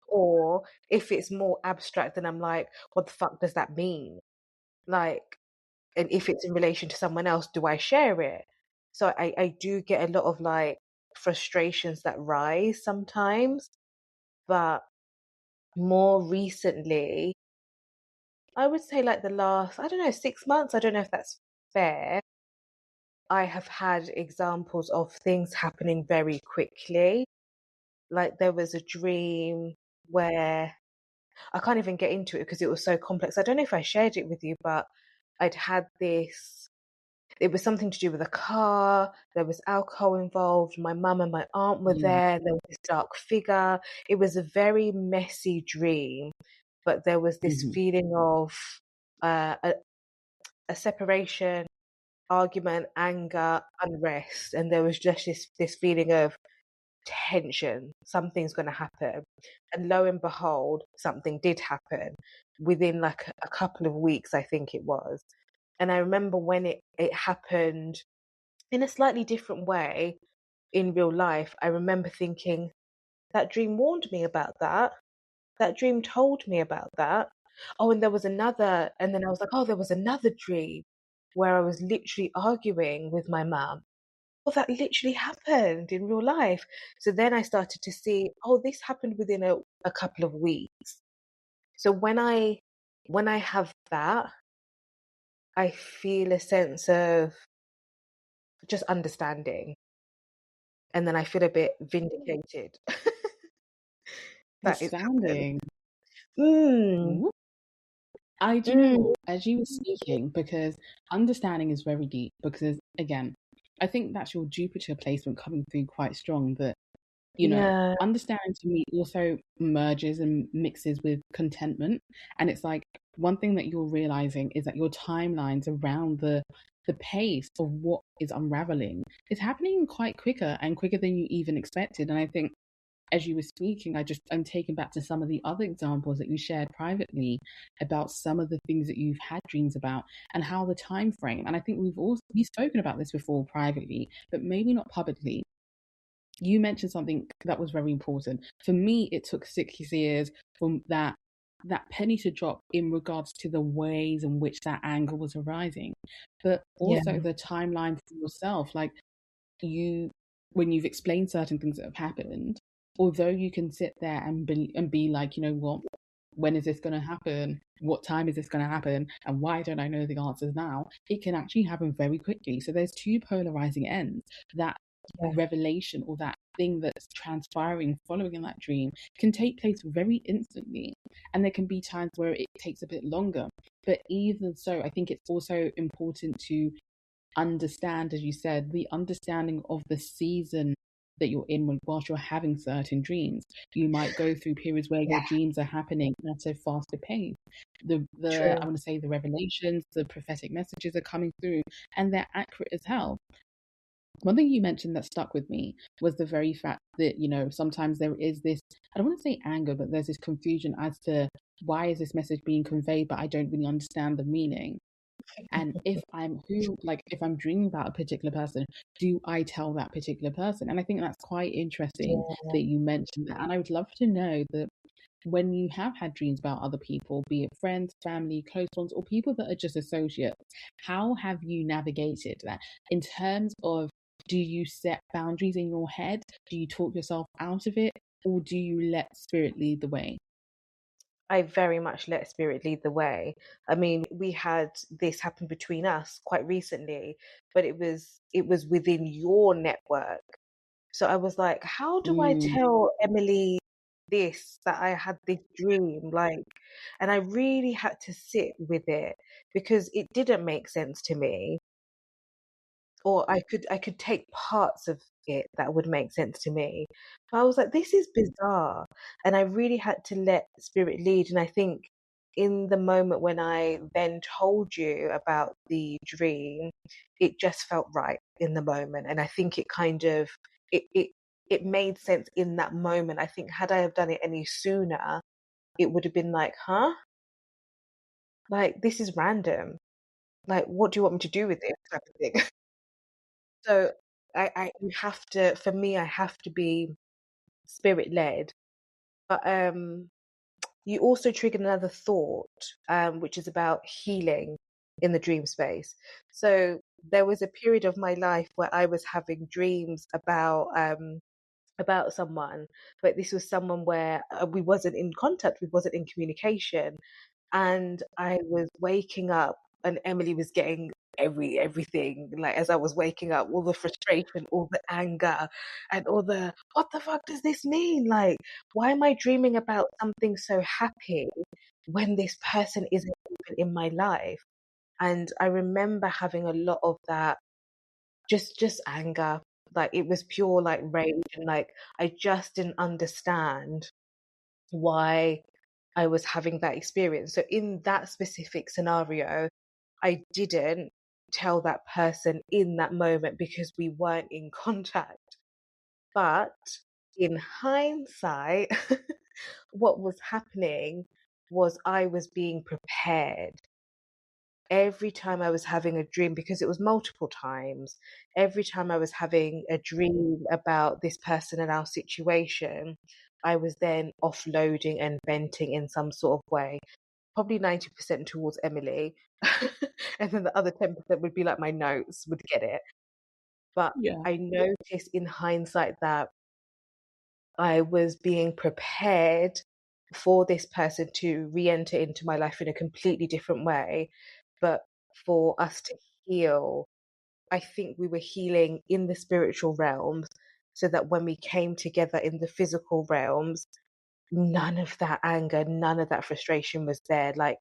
Or if it's more abstract, then I'm like, what the fuck does that mean? Like, and if it's in relation to someone else, do I share it? So I do get a lot of like frustrations that rise sometimes, but more recently, I would say like the last, I don't know, 6 months, I don't know if that's fair. I have had examples of things happening very quickly. Like there was a dream where I can't even get into it because it was so complex. I don't know if I shared it with you, but I'd had this. It was something to do with a car. There was alcohol involved. My mum and my aunt were Yeah. there. There was this dark figure. It was a very messy dream, but there was this Hmm. feeling of uh, a, a separation, argument, anger, unrest, and there was just this feeling of tension. Something's going to happen, and lo and behold, something did happen within like a couple of weeks, I think it was. And I remember when it happened in a slightly different way in real life. I remember thinking that dream warned me about that. That dream told me about that. Oh, and there was another, and then I was like, oh, there was another dream where I was literally arguing with my mum. Oh, that literally happened in real life. So then I started to see, oh, this happened within a couple of weeks. So when I have that, I feel a sense of just understanding, and then I feel a bit vindicated that it's happened. Understanding. Mm, Do you know mm, what? As you were speaking, because understanding is very deep, because again, I think that's your Jupiter placement coming through quite strong. That, yeah, understanding to me also merges and mixes with contentment. And it's like one thing that you're realizing is that your timelines around the pace of what is unraveling is happening quite quicker and quicker than you even expected. And I think as you were speaking, I'm taken back to some of the other examples that you shared privately about some of the things that you've had dreams about and how the time frame. And I think we've spoken about this before privately, but maybe not publicly. You mentioned something that was very important. For me, it took 6 years from that penny to drop in regards to the ways in which that anger was arising, but yeah, also the timeline for yourself. Like you when you've explained certain things that have happened, although you can sit there and be like, you know what, when is this going to happen? What time is this going to happen? And why don't I know the answers now? It can actually happen very quickly. So there's two polarizing ends. That yeah. revelation or that thing that's transpiring following in that dream can take place very instantly. And there can be times where it takes a bit longer. But even so, I think it's also important to understand, as you said, the understanding of the season that you're in whilst you're having certain dreams. You might go through periods where Yeah, your dreams are happening at a faster pace. The I true. want to say the revelations, the prophetic messages are coming through and they're accurate as hell. One thing you mentioned that stuck with me was the very fact that, sometimes there is this, I don't want to say anger, but there's this confusion as to why is this message being conveyed, but I don't really understand the meaning. And if I'm dreaming about a particular person, do I tell that particular person? And I think that's quite interesting Yeah. that you mentioned that. And I would love to know that when you have had dreams about other people, be it friends, family, close ones, or people that are just associates, how have you navigated that in terms of, do you set boundaries in your head? Do you talk yourself out of it? Or do you let spirit lead the way? I very much let spirit lead the way. I mean, we had this happen between us quite recently, but it was within your network. So I was like, how do I Mm, tell Emily this, that I had this dream? Like, and I really had to sit with it because it didn't make sense to me. Or I could take parts of it that would make sense to me. But I was like, this is bizarre. And I really had to let spirit lead. And I think in the moment when I then told you about the dream, it just felt right in the moment. And I think it kind of it it it made sense in that moment. I think had I have done it any sooner, it would have been like, huh? Like this is random. Like, what do you want me to do with this type of thing? So you have to, for me, I have to be spirit led. But you also triggered another thought, which is about healing in the dream space. So there was a period of my life where I was having dreams about someone, but this was someone where we wasn't in contact, we wasn't in communication, and I was waking up, and Emily was getting everything. Like as I was waking up, all the frustration, all the anger, and all the what the fuck does this mean? Like, why am I dreaming about something so happy when this person isn't even in my life? And I remember having a lot of that, just anger. Like it was pure like rage, and like I just didn't understand why I was having that experience. So in that specific scenario, I didn't tell that person in that moment because we weren't in contact. But in hindsight, what was happening was I was being prepared. Every time I was having a dream, because it was multiple times, every time I was having a dream about this person and our situation, I was then offloading and venting in some sort of way, probably 90% towards Emily. And then the other 10% would be like my notes would get it. But Yeah. I noticed in hindsight that I was being prepared for this person to re enter into my life in a completely different way. But for us to heal, I think we were healing in the spiritual realms so that when we came together in the physical realms, none of that anger, none of that frustration was there. Like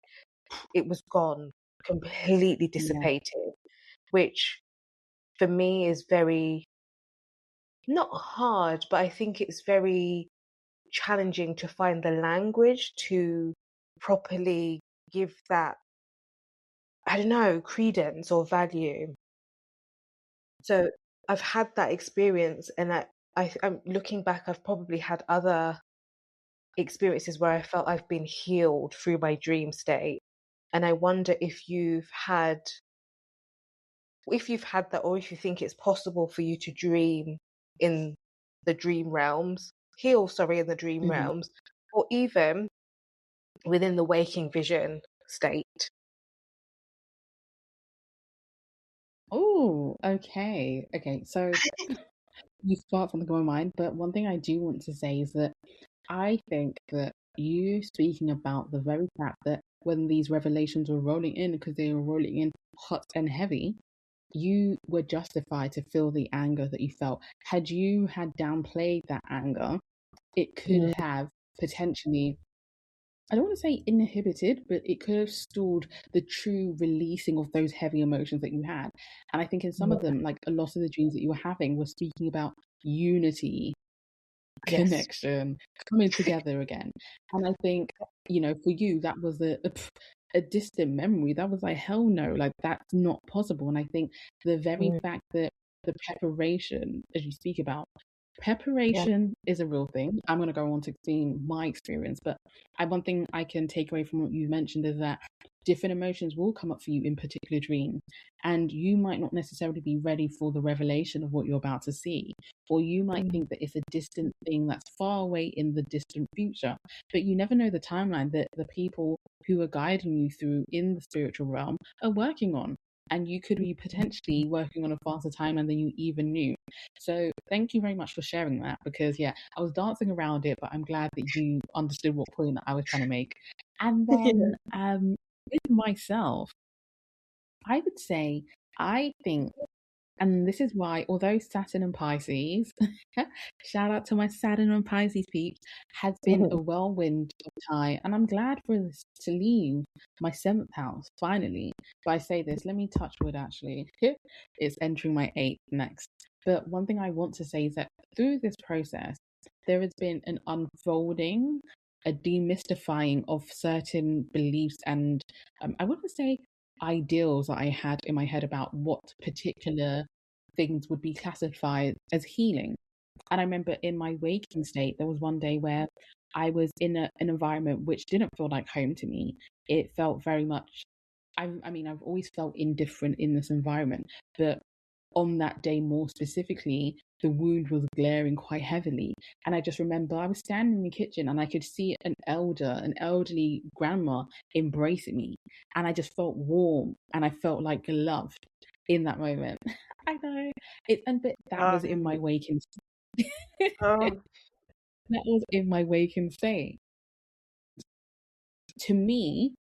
it was gone, completely Yeah. dissipated, which for me is very, not hard, but I think it's very challenging to find the language to properly give that, I don't know, credence or value. So I've had that experience, and I'm looking back, I've probably had other experiences where I felt I've been healed through my dream state. And I wonder if you've had that, or if you think it's possible for you to dream in the dream realms, heal, sorry, in the dream Hmm. realms, or even within the waking vision state. Oh, okay. Okay. So you sparked something on my mind, but one thing I do want to say is that I think that you speaking about the very fact that when these revelations were rolling in, because they were rolling in hot and heavy, you were justified to feel the anger that you felt. Had you had downplayed that anger, it could Mm, have potentially, I don't want to say inhibited, but it could have stalled the true releasing of those heavy emotions that you had. And I think in some of yeah, them, like a lot of the dreams that you were having were speaking about unity, yes. connection, coming together again. And I think, for you, that was a distant memory. That was like, hell no, like that's not possible. And I think the very Mm, fact that the preparation, as you speak about, yeah. preparation is a real thing. I'm going to go on to explain my experience, but one thing I can take away from what you mentioned is that different emotions will come up for you in particular dreams, and you might not necessarily be ready for the revelation of what you're about to see, or you might Mm, think that it's a distant thing that's far away in the distant future, but you never know the timeline that the people who are guiding you through in the spiritual realm are working on. And you could be potentially working on a faster timeline than you even knew. So thank you very much for sharing that, because yeah, I was dancing around it, but I'm glad that you understood what point that I was trying to make. And yeah. then with myself, I would say I think, and this is why, although Saturn and Pisces, shout out to my Saturn and Pisces peeps, has been a whirlwind of time, and I'm glad for this to leave my seventh house finally. But I say this, let me touch wood actually. It's entering my eighth next. But one thing I want to say is that through this process, there has been an unfolding, a demystifying of certain beliefs and I wouldn't say ideals that I had in my head about what particular things would be classified as healing. And I remember in my waking state, there was one day where I was in an environment which didn't feel like home to me. It felt very much, I mean, I've always felt indifferent in this environment, but on that day more specifically, the wound was glaring quite heavily. And I just remember I was standing in the kitchen and I could see an elderly grandma embracing me. And I just felt warm and I felt like loved in that moment. I know. But that was in my Um, waking oh, that was in my waking state. To me,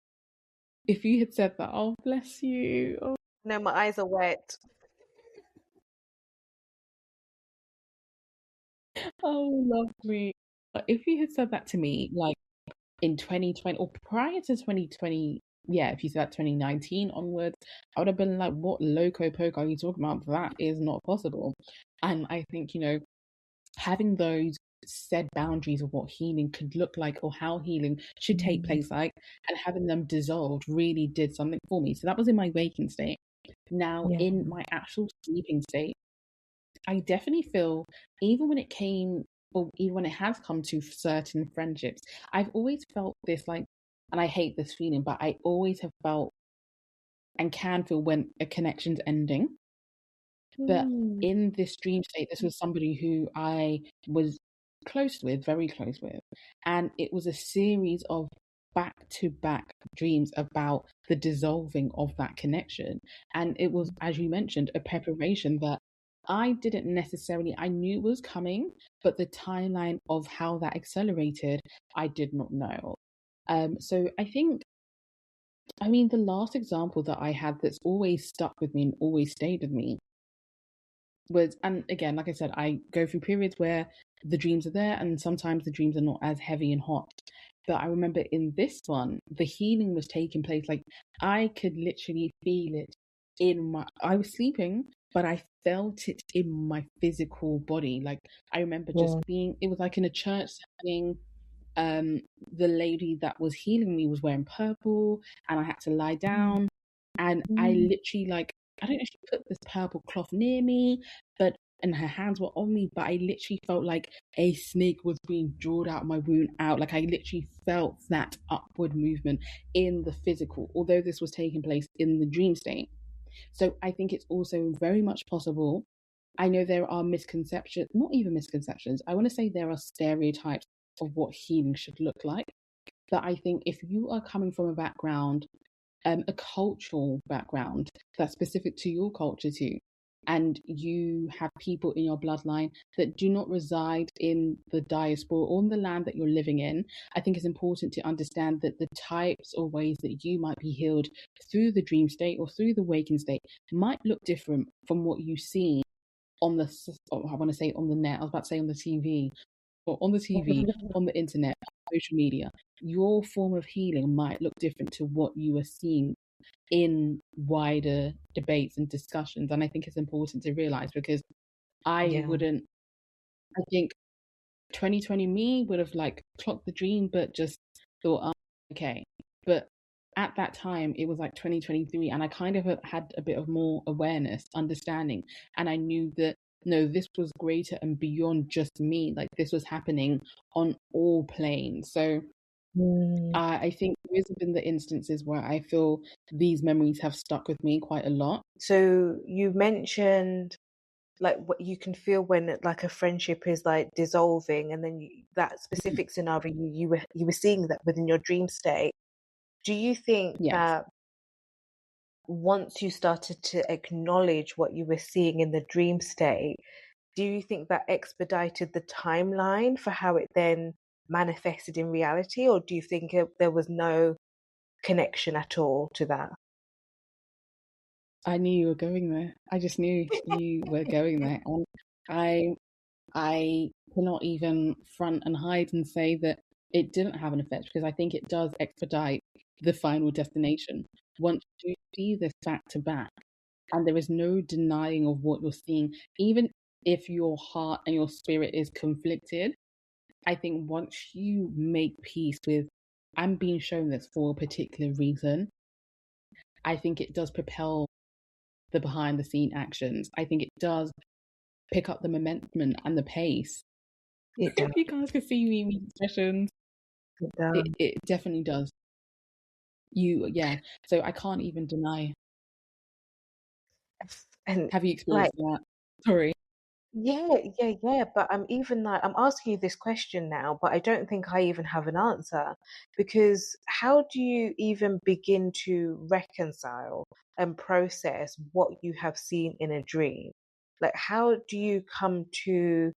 if you had said that, oh bless you. Oh, no, my eyes are wet. oh lovely. If you had said that to me, like in 2020 or prior to 2020, yeah, if you said 2019 onwards, I would have been like, what loco poke are you talking about? That is not possible. And I think, having those set boundaries of what healing could look like or how healing should take Mm, place like, and having them dissolved really did something for me. So that was in my waking state. Now, yeah. in my actual sleeping state, I definitely feel, even when it came, or even when it has come to certain friendships, I've always felt this like, and I hate this feeling, but I always have felt and can feel when a connection's ending. But Mm, in this dream state, this was somebody who I was close with, very close with. And it was a series of back to back dreams about the dissolving of that connection. And it was, as you mentioned, a preparation that I didn't necessarily, I knew was coming, but the timeline of how that accelerated, I did not know. So I think, I mean, the last example that I had that's always stuck with me and always stayed with me was, and again, like I said, I go through periods where the dreams are there and sometimes the dreams are not as heavy and hot. But I remember in this one, the healing was taking place. Like I could literally feel it I was sleeping, but I felt it in my physical body. Like I remember just yeah. it was like in a church setting. um the lady that was healing me was wearing purple and I had to lie down, and I Mm, literally, like, I don't know if she put this purple cloth near me, but and her hands were on me, but I literally felt like a snake was being drawn out of my wound out. Like I literally felt that upward movement in the physical, although this was taking place in the dream state. So I think it's also very much possible. I know there are misconceptions, not even misconceptions. I want to say there are stereotypes of what healing should look like. But I think if you are coming from a background, a cultural background that's specific to your culture too, and you have people in your bloodline that do not reside in the diaspora or in the land that you're living in, I think it's important to understand that the types or ways that you might be healed through the dream state or through the waking state might look different from what you see on the, I want to say on the net, I was about to say on the TV, or on the TV, on the internet, social media. Your form of healing might look different to what you are seeing in wider debates and discussions. And I think it's important to realize, because I yeah. wouldn't, I think 2020 me would have like clocked the dream, but just thought, oh, okay. But at that time, it was like 2023, and I kind of had a bit of more awareness, understanding, and I knew that no, this was greater and beyond just me. Like this was happening on all planes. So Mm. I think those have been the instances where I feel these memories have stuck with me quite a lot. So you mentioned like what you can feel when like a friendship is like dissolving, and then that Mhm. specific scenario you were seeing that within your dream state. Do you think Yes. that once you started to acknowledge what you were seeing in the dream state, do you think that expedited the timeline for how it then manifested in reality, or do you think there was no connection at all to that? I knew you were going there. I just knew you were going there. And I I cannot even front and hide and say that it didn't have an effect, because I think it does expedite the final destination. Once you see this back to back, and there is no denying of what you're seeing, even if your heart and your spirit is conflicted, I think once you make peace with, I'm being shown this for a particular reason, I think it does propel the behind the scene actions. I think it does pick up the momentum and the pace. It does. If you guys could see me in sessions, It does. it definitely does. Yeah. So I can't even deny. And Have you like, experienced that? Sorry. yeah, yeah. But I'm even like, I'm asking you this question now, but I don't think I even have an answer, because how do you even begin to reconcile and process what you have seen in a dream? Like, how do you come to,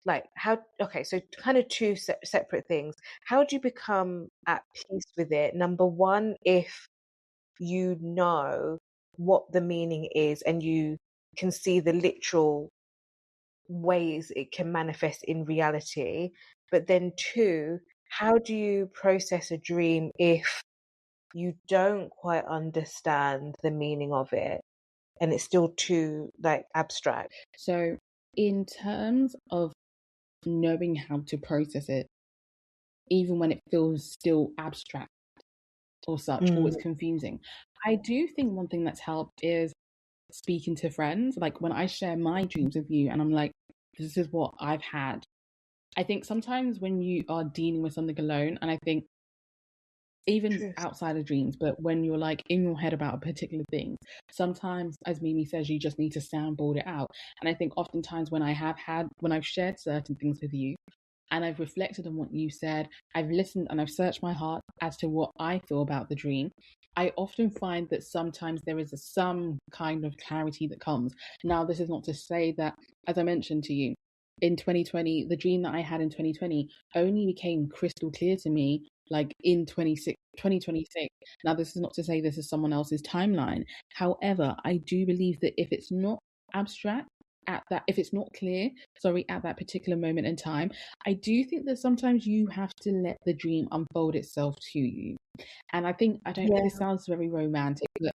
like, how, okay, so kind of two separate things. How do you become at peace with it? Number one, if you know what the meaning is and you can see the literal ways it can manifest in reality. But then two, how do you process a dream if you don't quite understand the meaning of it and it's still too like abstract? So, in terms of knowing how to process it, even when it feels still abstract or such, or Mm, it's confusing, I do think one thing that's helped is speaking to friends. Like when I share my dreams with you and I'm like, this is what I've had. I think sometimes when you are dealing with something alone, and I think even truth. outside of dreams, but when you're like in your head about a particular thing, sometimes, as Mimi says, you just need to soundboard it out. And I think oftentimes when I've shared certain things with you, and I've reflected on what you said, I've listened and I've searched my heart as to what I feel about the dream. I often find that sometimes there is some kind of clarity that comes. Now, this is not to say that, as I mentioned to you, in 2020, the dream that I had in 2020 only became crystal clear to me like in 2026. Now, this is not to say this is someone else's timeline. However, I do believe that if it's not abstract, if it's not clear, sorry, at that particular moment in time, I do think that sometimes you have to let the dream unfold itself to you. And I think, I don't, Yeah. this sounds very romantic, but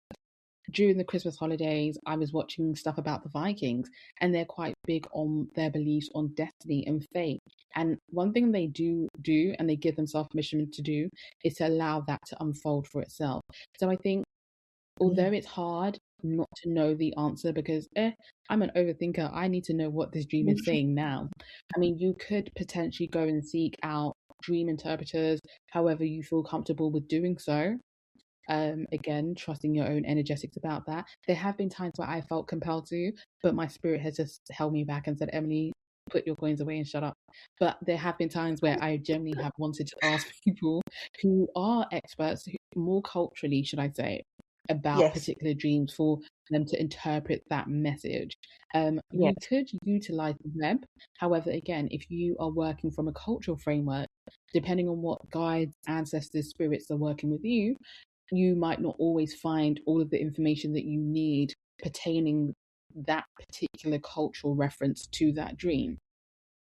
during the Christmas holidays, I was watching stuff about the Vikings, and they're quite big on their beliefs on destiny and fate. And one thing they do, and they give themselves permission to do, is to allow that to unfold for itself. So I think, although Mm, it's hard not to know the answer because I'm an overthinker, I need to know what this dream is saying now. I mean, you could potentially go and seek out dream interpreters, however you feel comfortable with doing so. Again, trusting your own energetics about that. There have been times where I felt compelled to, but my spirit has just held me back and said, Emily, put your coins away and shut up. But there have been times where I generally have wanted to ask people who are experts, more culturally, should I say, about yes. particular dreams for them to interpret that message. Yes. You could utilize the web. However, again, if you are working from a cultural framework, depending on what guides, ancestors, spirits are working with you, you might not always find all of the information that you need pertaining that particular cultural reference to that dream.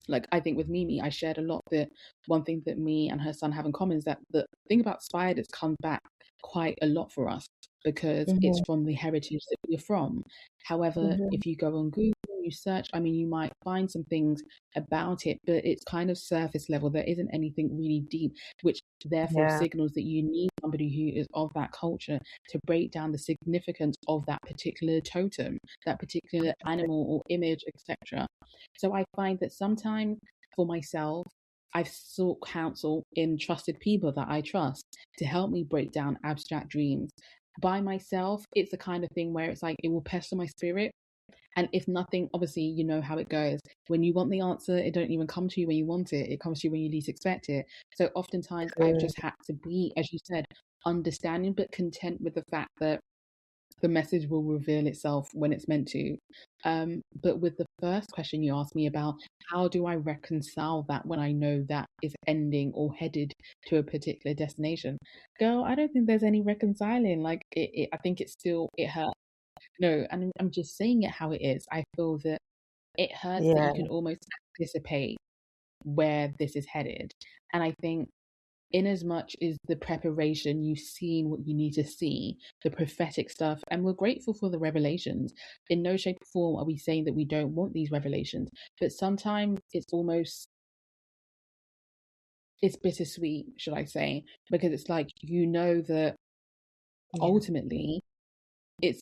Like I think with Mimi, I shared a lot that one thing that me and her son have in common is that the thing about spiders comes back quite a lot for us because it's Hmm. from the heritage that we're from. However, Hmm. if you go on Google, you search, I mean, you might find some things about it, but it's kind of surface level. There isn't anything really deep, which therefore Yeah. signals that you need somebody who is of that culture to break down the significance of that particular totem, that particular animal or image, etc. So I find that sometimes for myself, I've sought counsel in trusted people that I trust to help me break down abstract dreams. By myself, it's the kind of thing where it's like it will pester my spirit. And if nothing, obviously, you know how it goes. When you want the answer, it don't even come to you when you want it. It comes to you when you least expect it. So oftentimes I've True. just had to be, as you said, understanding but content with the fact that the message will reveal itself when it's meant to. But with the first question you asked me about, how do I reconcile that when I know that is ending or headed to a particular destination? Girl, I don't think there's any reconciling. Like, I think it's still, it hurts. No, and I'm just saying it how it is. I feel that it hurts that Yeah. you can almost anticipate where this is headed. And I think in as much as the preparation, you've seen what you need to see, the prophetic stuff, and we're grateful for the revelations. In no shape or form are we saying that we don't want these revelations, but sometimes it's almost, it's bittersweet, should I say, because it's like you know that Yeah. ultimately it's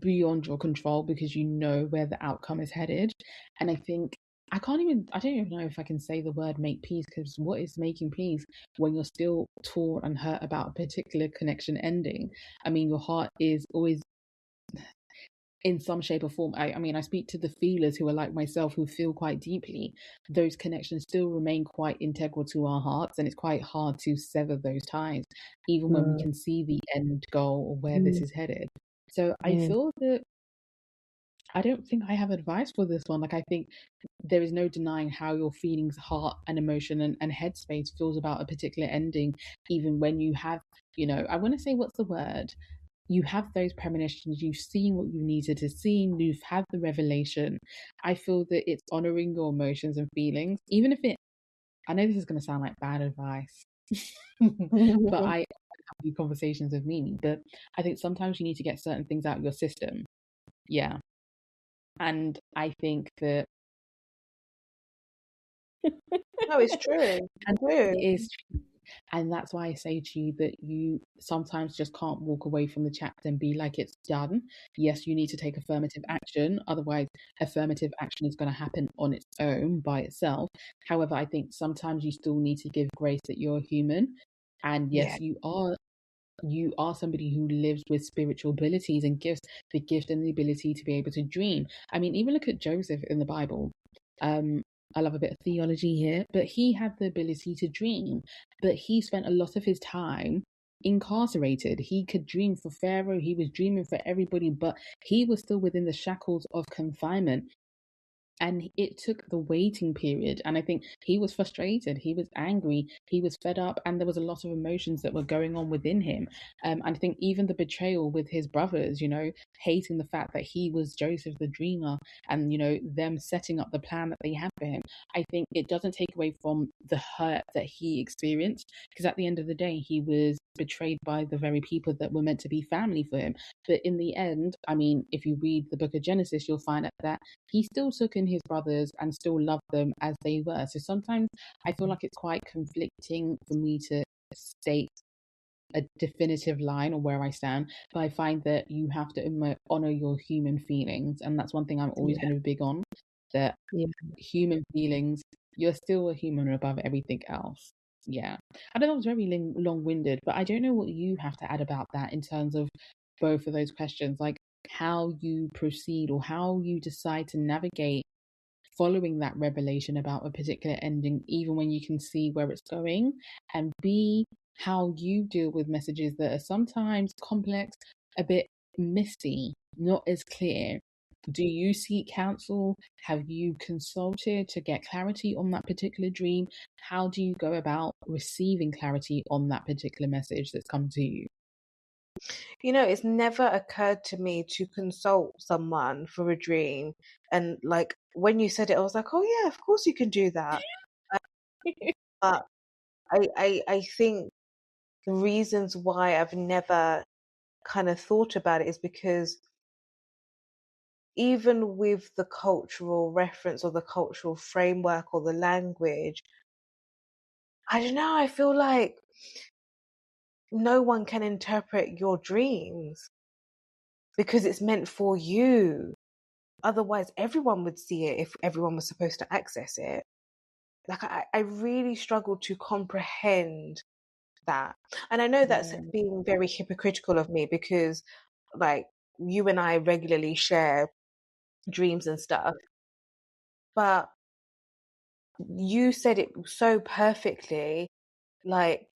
beyond your control because you know where the outcome is headed. And I think I don't even know if I can say the word make peace because what is making peace when you're still torn and hurt about a particular connection ending? I mean, your heart is always, in some shape or form. I mean, I speak to the feelers who are like myself, who feel quite deeply. Those connections still remain quite integral to our hearts, and it's quite hard to sever those ties, even when we Mm, can see the end goal or where this mm, is headed. So I mm. feel that I don't think I have advice for this one. Like, I think there is no denying how your feelings, heart, and emotion and headspace feels about a particular ending, even when you have, I want to say, what's the word? You have those premonitions, you've seen what you needed to see, you've had the revelation. I feel that it's honoring your emotions and feelings, even if I know this is going to sound like bad advice, but I have these conversations with Mimi. But I think sometimes you need to get certain things out of your system. Yeah. And I think that, No, it's true. and True. it is true. And that's why I say to you that you sometimes just can't walk away from the chat and be like, it's done. Yes, you need to take affirmative action. Otherwise, affirmative action is going to happen on its own by itself. However, I think sometimes you still need to give grace that you're human. And Yeah. yes, you are somebody who lives with spiritual abilities and gives the gift and the ability to be able to dream. I mean, even look at Joseph in the Bible. Um, I love a bit of theology here, but he had the ability to dream, but he spent a lot of his time incarcerated. He could dream for Pharaoh, he was dreaming for everybody, but he was still within the shackles of confinement. And it took the waiting period. And I think he was frustrated, he was angry, he was fed up, and there was a lot of emotions that were going on within him. And I think even the betrayal with his brothers, hating the fact that he was Joseph the dreamer, and them setting up the plan that they had for him. I think it doesn't take away from the hurt that he experienced, because at the end of the day, he was betrayed by the very people that were meant to be family for him. But in the end, I mean, if you read the book of Genesis, you'll find out that he still took in his brothers and still loved them as they were. So sometimes I feel like it's quite conflicting for me to state a definitive line or where I stand, but I find that you have to honor your human feelings, and that's one thing I'm always Yeah. going to be big on. That Yeah. human feelings, you're still a human above everything else. Yeah, I know that was very long-winded, but I don't know what you have to add about that in terms of both of those questions, like how you proceed or how you decide to navigate following that revelation about a particular ending, even when you can see where it's going, and B, how you deal with messages that are sometimes complex, a bit misty, not as clear. Do you seek counsel? Have you consulted to get clarity on that particular dream? How do you go about receiving clarity on that particular message that's come to you? It's never occurred to me to consult someone for a dream. And like when you said it, I was like, oh yeah, of course you can do that. But I think the reasons why I've never kind of thought about it is because even with the cultural reference or the cultural framework or the language, I don't know, I feel like no one can interpret your dreams because it's meant for you. Otherwise, everyone would see it if everyone was supposed to access it. Like, I really struggle to comprehend that. And I know that's Yeah. being very hypocritical of me because, like, you and I regularly share dreams and stuff, but you said it so perfectly. Like,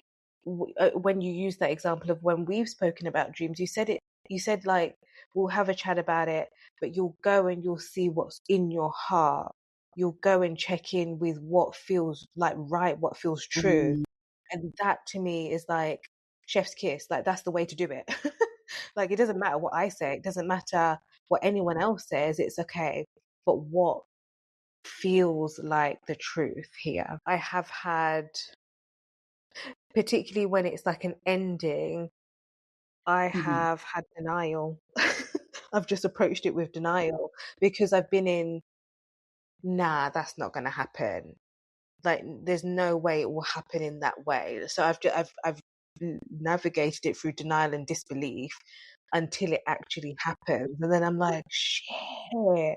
when you use that example of when we've spoken about dreams, you said, like, we'll have a chat about it, but you'll go and you'll see what's in your heart. You'll go and check in with what feels like right, what feels true. Mm, And that to me is like chef's kiss. Like, that's the way to do it. Like, it doesn't matter what I say, it doesn't matter what anyone else says, it's okay. But what feels like the truth here? I have had, particularly when it's like an ending, I mhm, have had denial. I've just approached it with denial because I've been in, nah, that's not going to happen. Like, there's no way it will happen in that way. So I've navigated it through denial and disbelief until it actually happens, and then I'm like, shit,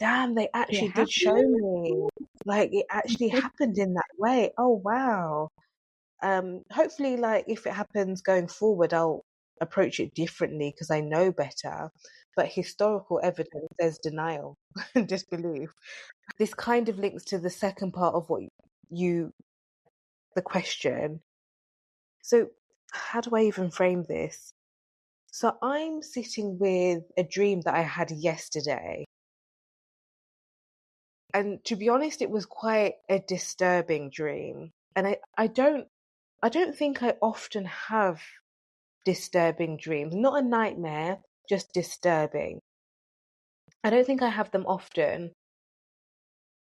damn, they it actually did show happened. me. Like, it actually happened in that way. Oh wow. Hopefully, like, if it happens going forward, I'll approach it differently because I know better. but historical evidence says denial and disbelief. This kind of links to the second part of the question. So, how do I even frame this? So, I'm sitting with a dream that I had yesterday. And to be honest, it was quite a disturbing dream. And I don't think I often have disturbing dreams. Not a nightmare, just disturbing. I don't think I have them often.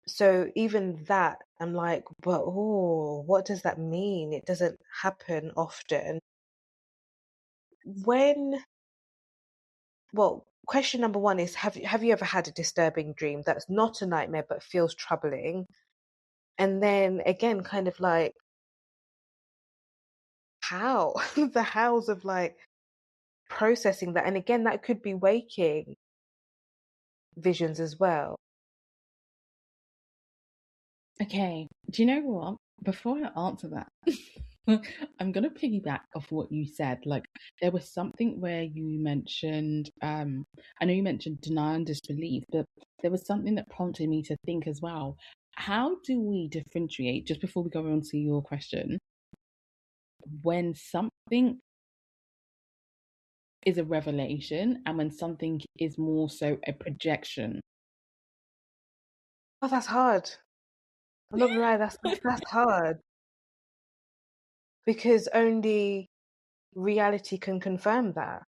So even that, I'm like, but what does that mean? It doesn't happen often. Well, question number one is, have you ever had a disturbing dream that's not a nightmare but feels troubling? And then again, kind of like, how? The hows of like processing that. And again, that could be waking visions as well. Okay, do you know what? Before I answer that, I'm gonna piggyback off what you said. Like there was something where you mentioned, I know you mentioned denial and disbelief, but there was something that prompted me to think as well. How do we differentiate, just before we go on to your question, when something is a revelation and when something is more so a projection? Oh, that's hard. I'm not gonna lie, that's hard because only reality can confirm that.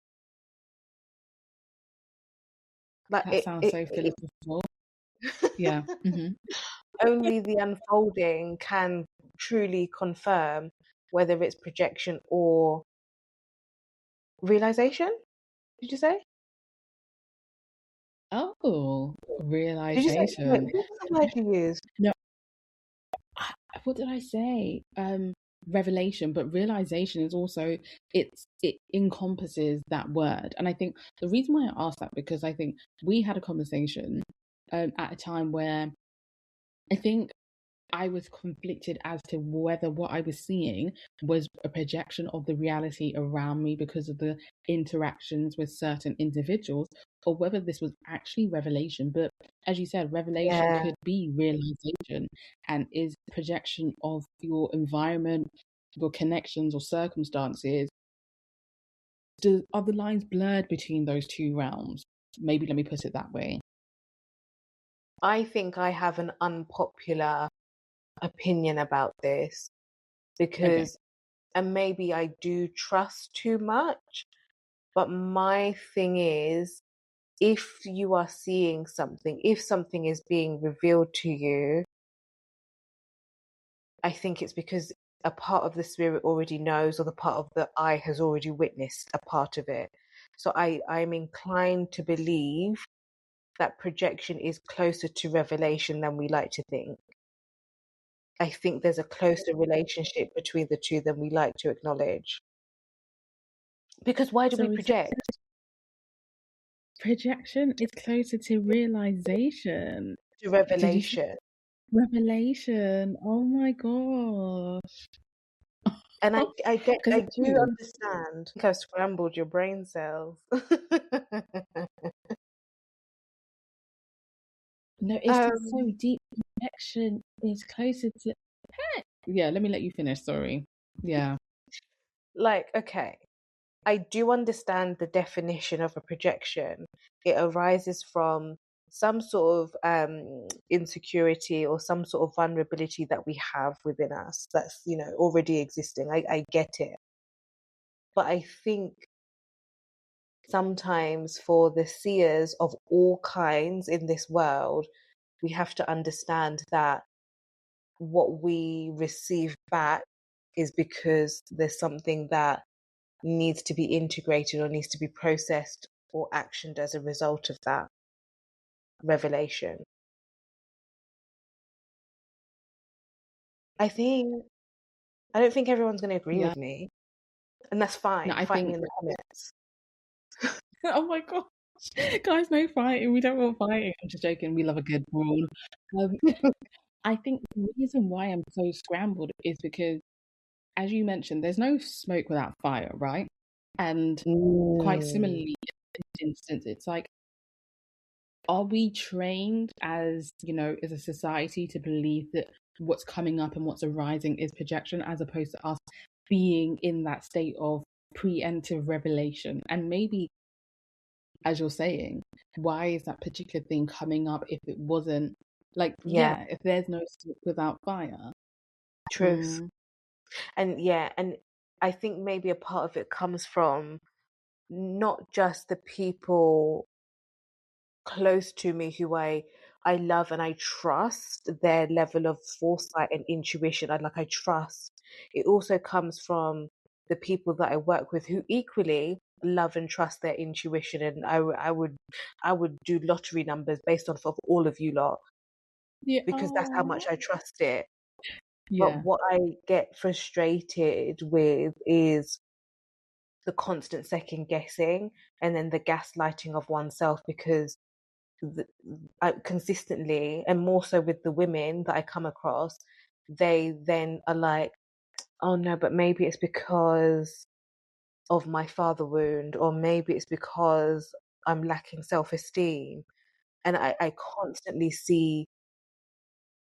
Like That sounds so philosophical. Yeah. only the unfolding can truly confirm whether it's projection or realization. Did you say? Oh, Did you say? Wait, realization. what was the word you used? No, what did I say? Revelation, but realization is also it encompasses that word. And I think the reason why I asked that, because I think we had a conversation at a time where I think I was conflicted as to whether what I was seeing was a projection of the reality around me because of the interactions with certain individuals, or whether this was actually revelation. But as you said, revelation Yeah, could be realization and is projection of your environment, your connections or circumstances. Are the lines blurred between those two realms? Maybe let me put it that way. I think I have an unpopular opinion about this Okay. because, and maybe I do trust too much, but my thing is, if you are seeing something, if something is being revealed to you, I think it's because a part of the spirit already knows, or the part of the eye has already witnessed a part of it. So I'm inclined to believe that projection is closer to revelation than we like to think. I think there's a closer relationship between the two than we like to acknowledge. Because why do we So is project? projection is closer to realization? To Did you say revelation. revelation? Oh my gosh. And Because I it's do true. understand. I think I've scrambled your brain cells. No, it's just so um, deep. Connection is closer to. Yeah, let me let you finish. Sorry. Yeah. like, okay, I do understand the definition of a projection. It arises from some sort of insecurity or some sort of vulnerability that we have within us that's, already existing. I get it. But I think sometimes for the seers of all kinds in this world, we have to understand that what we receive back is because there's something that needs to be integrated or needs to be processed or actioned as a result of that revelation. I think I don't think everyone's going to agree Yeah. with me, and that's No, fine. I Fight me think. in the comments. Oh my gosh. Guys, no fighting. We don't want fighting. I'm just joking. We love a good brawl. Um, I think the reason why I'm so scrambled is because, as you mentioned, there's no smoke without fire, right? And quite Mm, similarly, in this instance, it's like are we trained as, as a society to believe that what's coming up and what's arising is projection, as opposed to us being in that state of preemptive revelation? And maybe, as you're saying, why is that particular thing coming up if it wasn't like, Yeah, if there's no smoke without fire? truth. Mm, And yeah, and I think maybe a part of it comes from not just the people close to me who I love and I trust their level of foresight and intuition. I trust. It also comes from the people that I work with who equally love and trust their intuition, and I would do lottery numbers based off of all of you lot yeah. because that's how much Oh, I trust it. But yeah. what I get frustrated with is the constant second guessing and then the gaslighting of oneself because consistently, and more so with the women that I come across, they then are like, oh no, but maybe it's because of my father wound, or maybe it's because I'm lacking self esteem. And I constantly see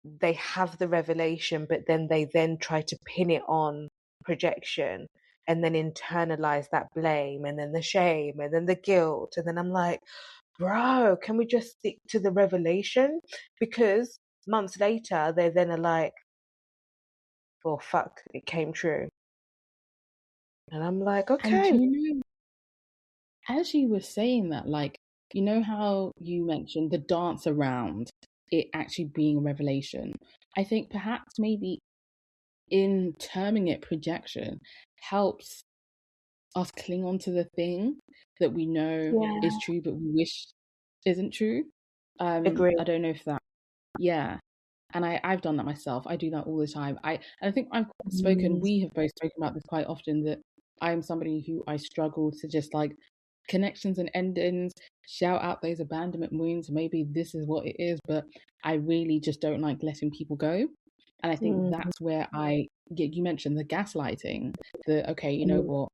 they have the revelation, but then they then try to pin it on projection and then internalize that blame and then the shame and then the guilt. And then I'm like, bro, can we just stick to the revelation? Because months later, they then are like, well, fuck, it came true. And I'm like, And okay, as you were saying that, like, how you mentioned the dance around it actually being a revelation. I think perhaps maybe in terming it projection helps us cling on to the thing that we know is yeah, true, but we wish isn't true. agree. I don't know if that, yeah. And I've done that myself. I do that all the time. And I think Mm, we have both spoken about this quite often, that I am somebody who I struggle to just like connections and endings, shout out those abandonment wounds. Maybe this is what it is, but I really just don't like letting people go. And I think mm, that's where you mentioned the gaslighting, okay, you know mm, what,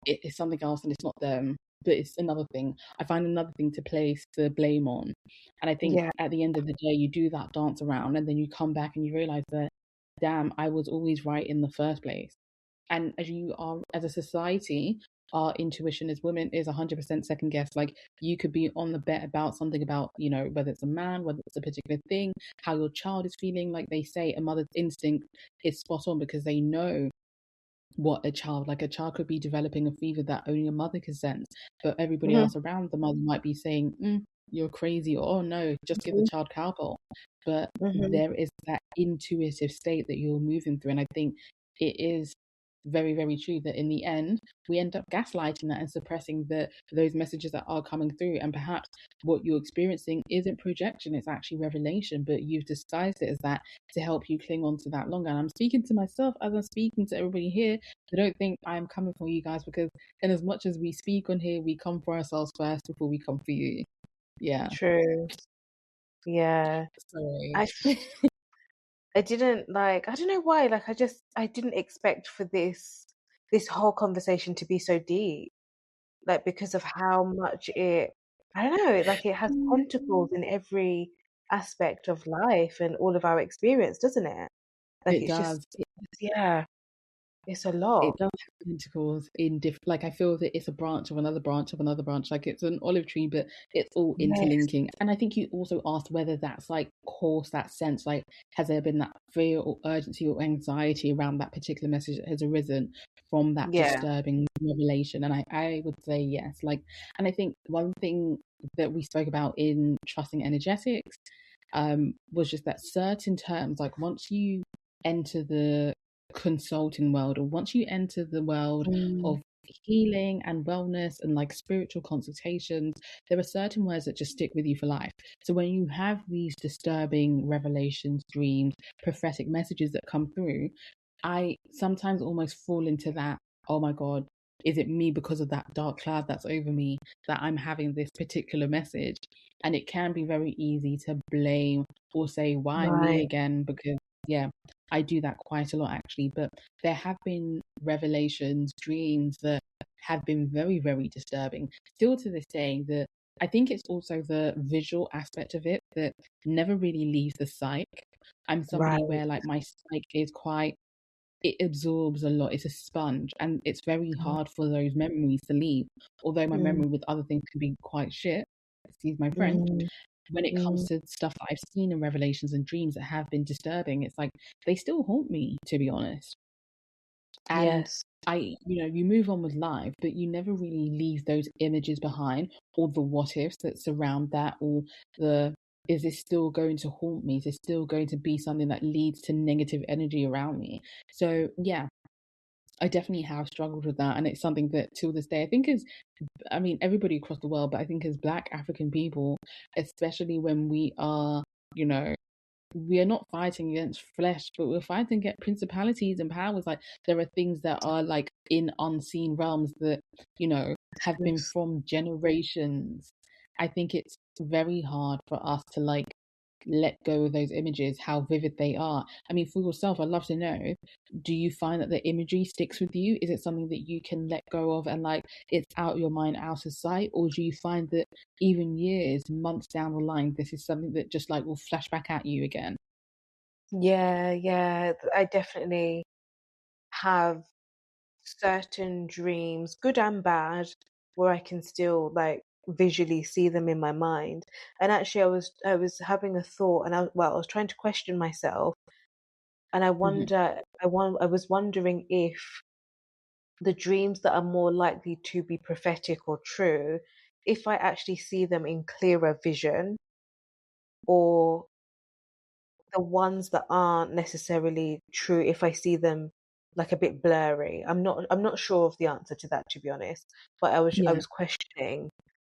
it's something else and it's not them, but it's another thing. I find another thing to place the blame on. And I think yeah. at the end of the day, you do that dance around and then you come back and you realize that, damn, I was always right in the first place. And as a society, our intuition as women is 100% second guess. Like, you could be on the bet about something about, whether it's a man, whether it's a particular thing, how your child is feeling. Like they say, a mother's instinct is spot on because they know what a child could be developing a fever that only a mother can sense, but everybody Hmm. else around the mother might be saying, you're crazy, or oh no, just give the child cowbell. But Hmm. there is that intuitive state that you're moving through, and I think it is very, very true that in the end we end up gaslighting that and suppressing those messages that are coming through. And perhaps what you're experiencing isn't projection, it's actually revelation, but you've disguised it as that to help you cling on to that longer. And I'm speaking to myself as I'm speaking to everybody here. I don't think I'm coming for you guys, because in as much as we speak on here, we come for ourselves first before we come for you. Yeah. True. Yeah. Sorry. I I didn't like, I don't know why, like I didn't expect for this whole conversation to be so deep. Like because of how much it I don't know, like it has tentacles in every aspect of life and all of our experience, doesn't it? Like It it's just does. yeah, it's a It lot. does have tentacles in different, like I feel that it's a branch of another branch of another branch, like it's an olive tree, but it's all Yes. interlinking. And I think you also asked whether that's like caused that sense, like has there been that fear or urgency or anxiety around that particular message that has arisen from that Yeah. disturbing revelation? And I would say yes. Like, and I think one thing that we spoke about in trusting energetics was just that certain terms, like once you enter the consulting world, or once you enter the world Mm, of healing and wellness and like spiritual consultations, there are certain words that just stick with you for life. So when you have these disturbing revelations, dreams, prophetic messages that come through, I sometimes almost fall into that, oh my God, is it me because of that dark cloud that's over me that I'm having this particular message? And it can be very easy to blame or say, why me right. again? Because, yeah, I do that quite a lot actually. But there have been revelations, dreams that have been very, very disturbing. Still to this day, that I think it's also the visual aspect of it that never really leaves the psyche. I'm somebody Right. where like my psyche is quite, it absorbs a lot. It's a sponge, and it's very hard for those memories to leave. Although my Mm, memory with other things can be quite shit, excuse my French, mm, when it comes mm. to stuff that I've seen in revelations and dreams that have been disturbing, it's like they still haunt me, to be honest. And Yes. you move on with life, but you never really leave those images behind, or the what ifs that surround that, or the, is this still going to haunt me? Is this still going to be something that leads to negative energy around me? So, yeah, I definitely have struggled with that. And it's something that till this day, I think is, I mean, everybody across the world, but I think as Black African people, especially when we are, you know, we are not fighting against flesh, but we're fighting against principalities and powers. Like there are things that are like in unseen realms that, have been Yes. from generations. I think it's very hard for us to like let go of those images, how vivid they are. I mean, for yourself, I'd love to know, do you find that the imagery sticks with you? Is it something that you can let go of and like it's out your mind, out of sight? Or do you find that even years, months down the line, this is something that just like will flash back at you again? Yeah, yeah. I definitely have certain dreams, good and bad, where I can still like visually see them in my mind. And actually, I was having a thought, and I was trying to question myself, and Hmm. I was wondering if the dreams that are more likely to be prophetic or true, if I actually see them in clearer vision, or the ones that aren't necessarily true, if I see them like a bit blurry. I'm not sure of the answer to that, to be honest. But I Yeah. was questioning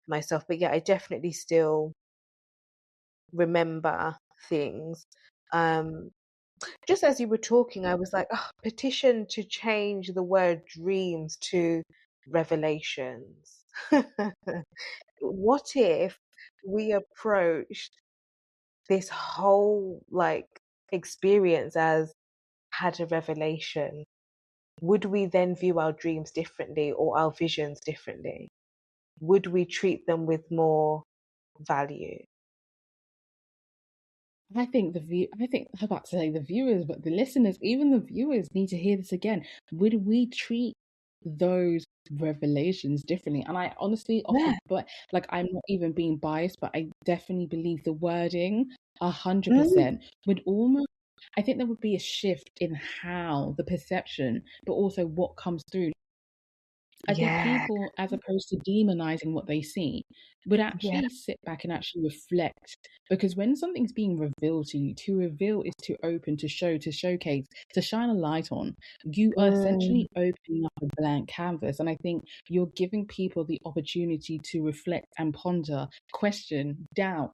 myself. But yeah, I definitely still remember things. Um just as you were talking, I was like, oh, petition to change the word dreams to revelations. What if we approached this whole like experience as had a revelation? Would we then view our dreams differently or our visions differently? Would we treat them with more value? I think I'm about to say the viewers, but the listeners, even the viewers need to hear this again. Would we treat those revelations differently? And I honestly, off the, Yeah. but like, I'm not even being biased, but I definitely believe the wording a hundred Mm, percent would almost, I think there would be a shift in how the perception, but also what comes through. I think yeah. people, as opposed to demonizing what they see, would Yeah. actually sit back and actually reflect. Because when something's being revealed to you, to reveal is to open, to show, to showcase, to shine a light on. You are Mm, essentially opening up a blank canvas. And I think you're giving people the opportunity to reflect and ponder, question, doubt,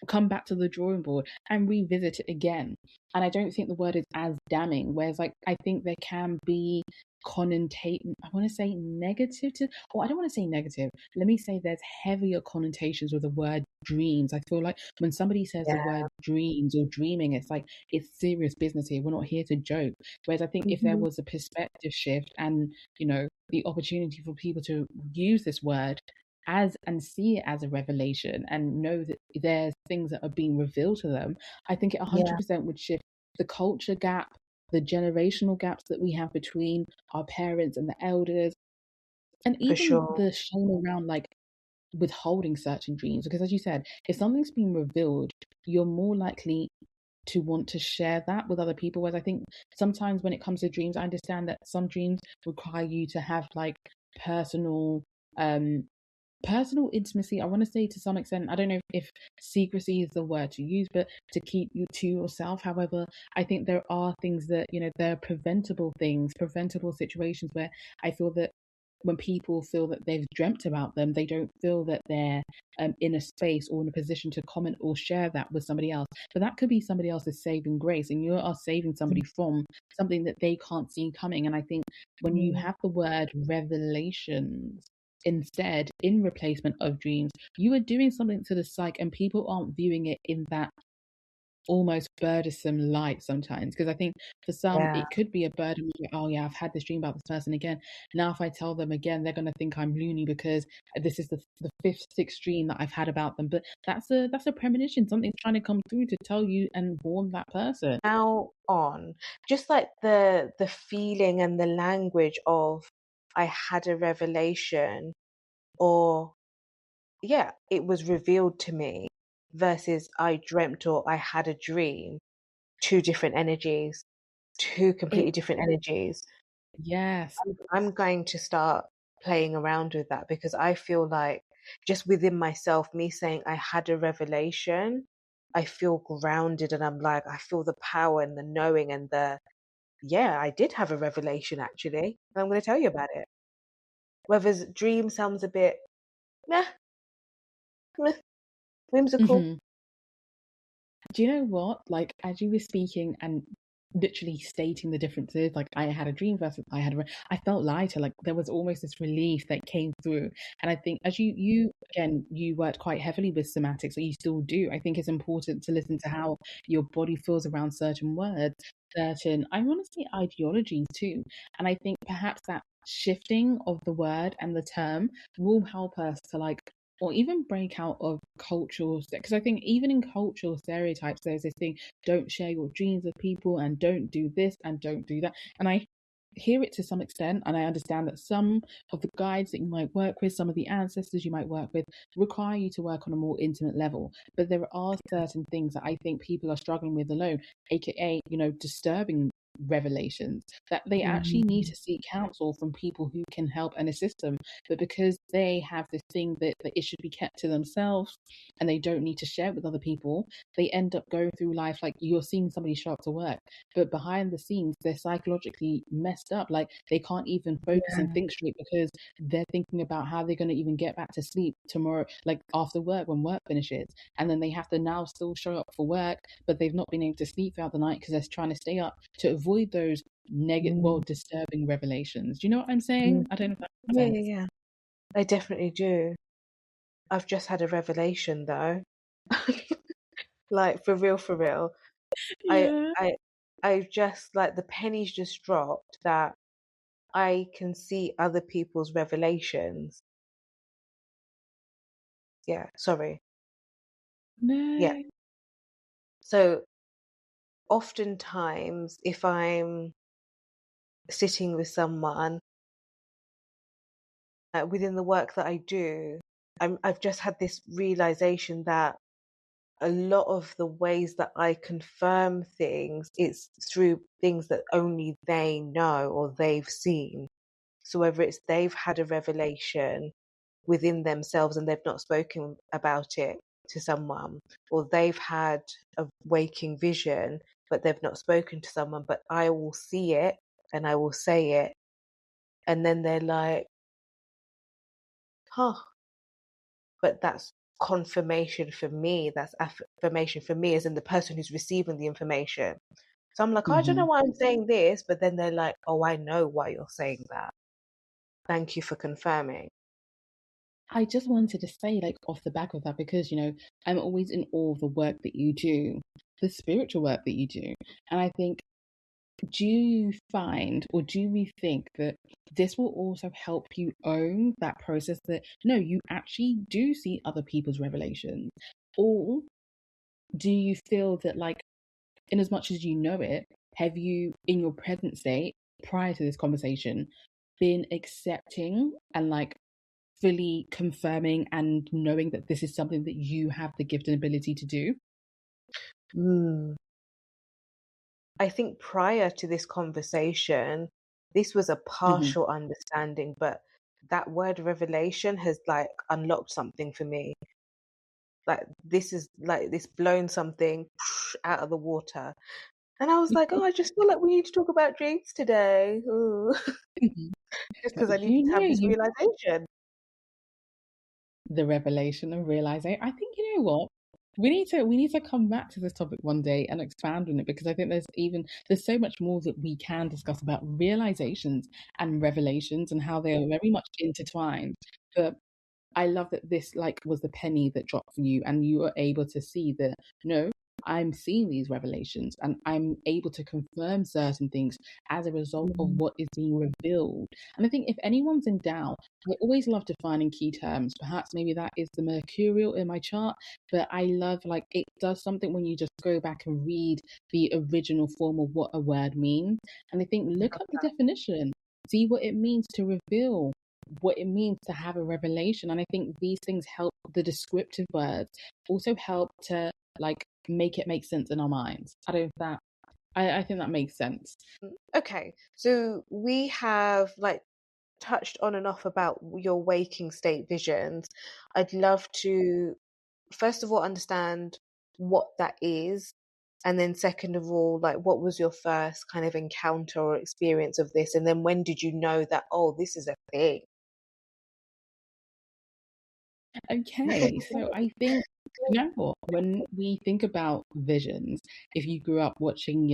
come back to the drawing board and revisit it again. And I don't think the word is as damning. Whereas, like, I think there can be connotation. I want to say negative to, or I don't want to say negative. Let me say there's heavier connotations with the word dreams. I feel like when somebody says the yeah. word dreams or dreaming, it's like it's serious business here. We're not here to joke. Whereas I think if there Hmm. was a perspective shift and, the opportunity for people to use this word as and see it as a revelation and know that there's things that are being revealed to them, I think it Yeah, 100% would shift the culture gap, the generational gaps that we have between our parents and the elders, and for even sure. the shame around like withholding certain dreams. Because as you said, if something's being revealed, you're more likely to want to share that with other people. Whereas I think sometimes when it comes to dreams, I understand that some dreams require you to have like personal um personal intimacy. I want to say to some extent, I don't know if secrecy is the word to use, but to keep you to yourself. However, I think there are things that, there are preventable things, preventable situations where I feel that when people feel that they've dreamt about them, they don't feel that they're in a space or in a position to comment or share that with somebody else. But that could be somebody else's saving grace, and you are saving somebody from something that they can't see coming. And I think when you Mm, have the word revelations instead in replacement of dreams, you are doing something to the psyche, and people aren't viewing it in that almost burdensome light sometimes. Because I think for some, Yeah. it could be a burden. Like, oh yeah, I've had this dream about this person again. Now, if I tell them again, they're gonna think I'm loony because this is the fifth, sixth dream that I've had about them. But that's a premonition. Something's trying to come through to tell you and warn that person. Now on, just like the feeling and the language of I had a revelation, or yeah, it was revealed to me, versus I dreamt or I had a dream. Two different energies, two It completely different energies. yes. I'm going to start playing around with that, because I feel like just within myself, me saying I had a revelation, I feel grounded, and I'm like, I feel the power and the knowing and yeah, I did have a revelation actually. And I'm going to tell you about it. Whether dream sounds a bit meh, meh, whimsical. Mhm. Do you know what? Like, as you were speaking and literally stating the differences, like I had a dream versus I felt lighter. Like there was almost this relief that came through. And I think as you again, you worked quite heavily with somatics, or you still do. I think it's important to listen to how your body feels around certain words, certain, I want to say ideologies too. And I think perhaps that shifting of the word and the term will help us to like or even break out of cultural, because I think even in cultural stereotypes there's this thing, don't share your dreams with people and don't do this and don't do that. And I hear it to some extent, and I understand that some of the guides that you might work with, some of the ancestors you might work with, require you to work on a more intimate level. But there are certain things that I think people are struggling with alone, aka, disturbing revelations, that they actually need Mm, to seek counsel from people who can help and assist them. But because they have this thing that it should be kept to themselves and they don't need to share it with other people, they end up going through life like you're seeing somebody show up to work, but behind the scenes they're psychologically messed up. Like they can't even focus and yeah. think straight because they're thinking about how they're going to even get back to sleep tomorrow, like after work when work finishes. And then they have to now still show up for work, but they've not been able to sleep throughout the night because they're trying to stay up to avoid those negative, well, Mm, disturbing revelations. Do you know what I'm saying? mm. I don't know if that makes Yeah, sense. yeah, yeah. I definitely do. I've just had a revelation though. Like for real, for real. I Yeah. I I just like the pennies just dropped that I can see other people's revelations. Yeah, sorry. Yeah. No. So oftentimes if I'm sitting with someone within the work that I do, I've just had this realization that a lot of the ways that I confirm things, it's through things that only they know or they've seen. So whether it's they've had a revelation within themselves and they've not spoken about it to someone, or they've had a waking vision but they've not spoken to someone, but I will see it and I will say it, and then they're like, huh, but that's confirmation for me, that's affirmation for me as in the person who's receiving the information. So I'm like, oh, I don't know Hmm. why I'm saying this, but then they're like, oh, I know why you're saying that. Thank you for confirming. I just wanted to say, like, off the back of that, because, I'm always in awe of the work that you do, the spiritual work that you do. And I think, do you find or do you think that this will also help you own that process that, no, you actually do see other people's revelations? Or do you feel that, like, in as much as you know it, have you, in your present state, prior to this conversation, been accepting and like fully confirming and knowing that this is something that you have the gift and ability to do? Mm. I think prior to this conversation, this was a Hmm. partial understanding, but that word revelation has like unlocked something for me. Like this is like this blown something out of the water. And I was like, oh, I just feel like we need to talk about dreams today. Ooh. Hmm. Just But because I needed to have this you realization. the revelation and realizing. I think you know what. We need to come back to this topic one day and expand on it, because I think there's so much more that we can discuss about realizations and revelations and how they are very much intertwined. But I love that this like was the penny that dropped for you and you were able to see that no, I'm seeing these revelations and I'm able to confirm certain things as a result of Mhm. what is being revealed. And I think if anyone's in doubt, I always love defining key terms. Perhaps maybe that is the mercurial in my chart, but I love, like, it does something when you just go back and read the original form of what a word means. And I think look up the definition, see what it means to reveal, what it means to have a revelation. And I think these things help, the descriptive words also help to, like, make it make sense in our minds. I don't know if that, I think that makes sense. Okay, so we have like touched on and off about your waking state visions. I'd love to first of all understand what that is, and then second of all, like what was your first kind of encounter or experience of this, and then when did you know that, oh, this is a thing? Okay, so I think, you know what, when we think about visions, if you grew up watching,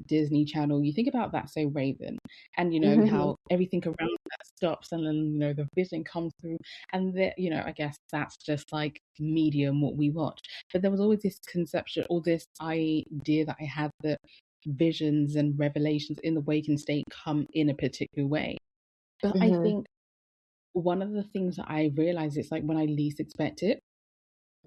Disney Channel, you think about that so Raven, and Mhm, how everything around that stops, and then the vision comes through, and I guess that's just like medium what we watch. But there was always this conception or this idea that I had that visions and revelations in the waking state come in a particular way. But I mhm, think one of the things that I realize is like when I least expect it.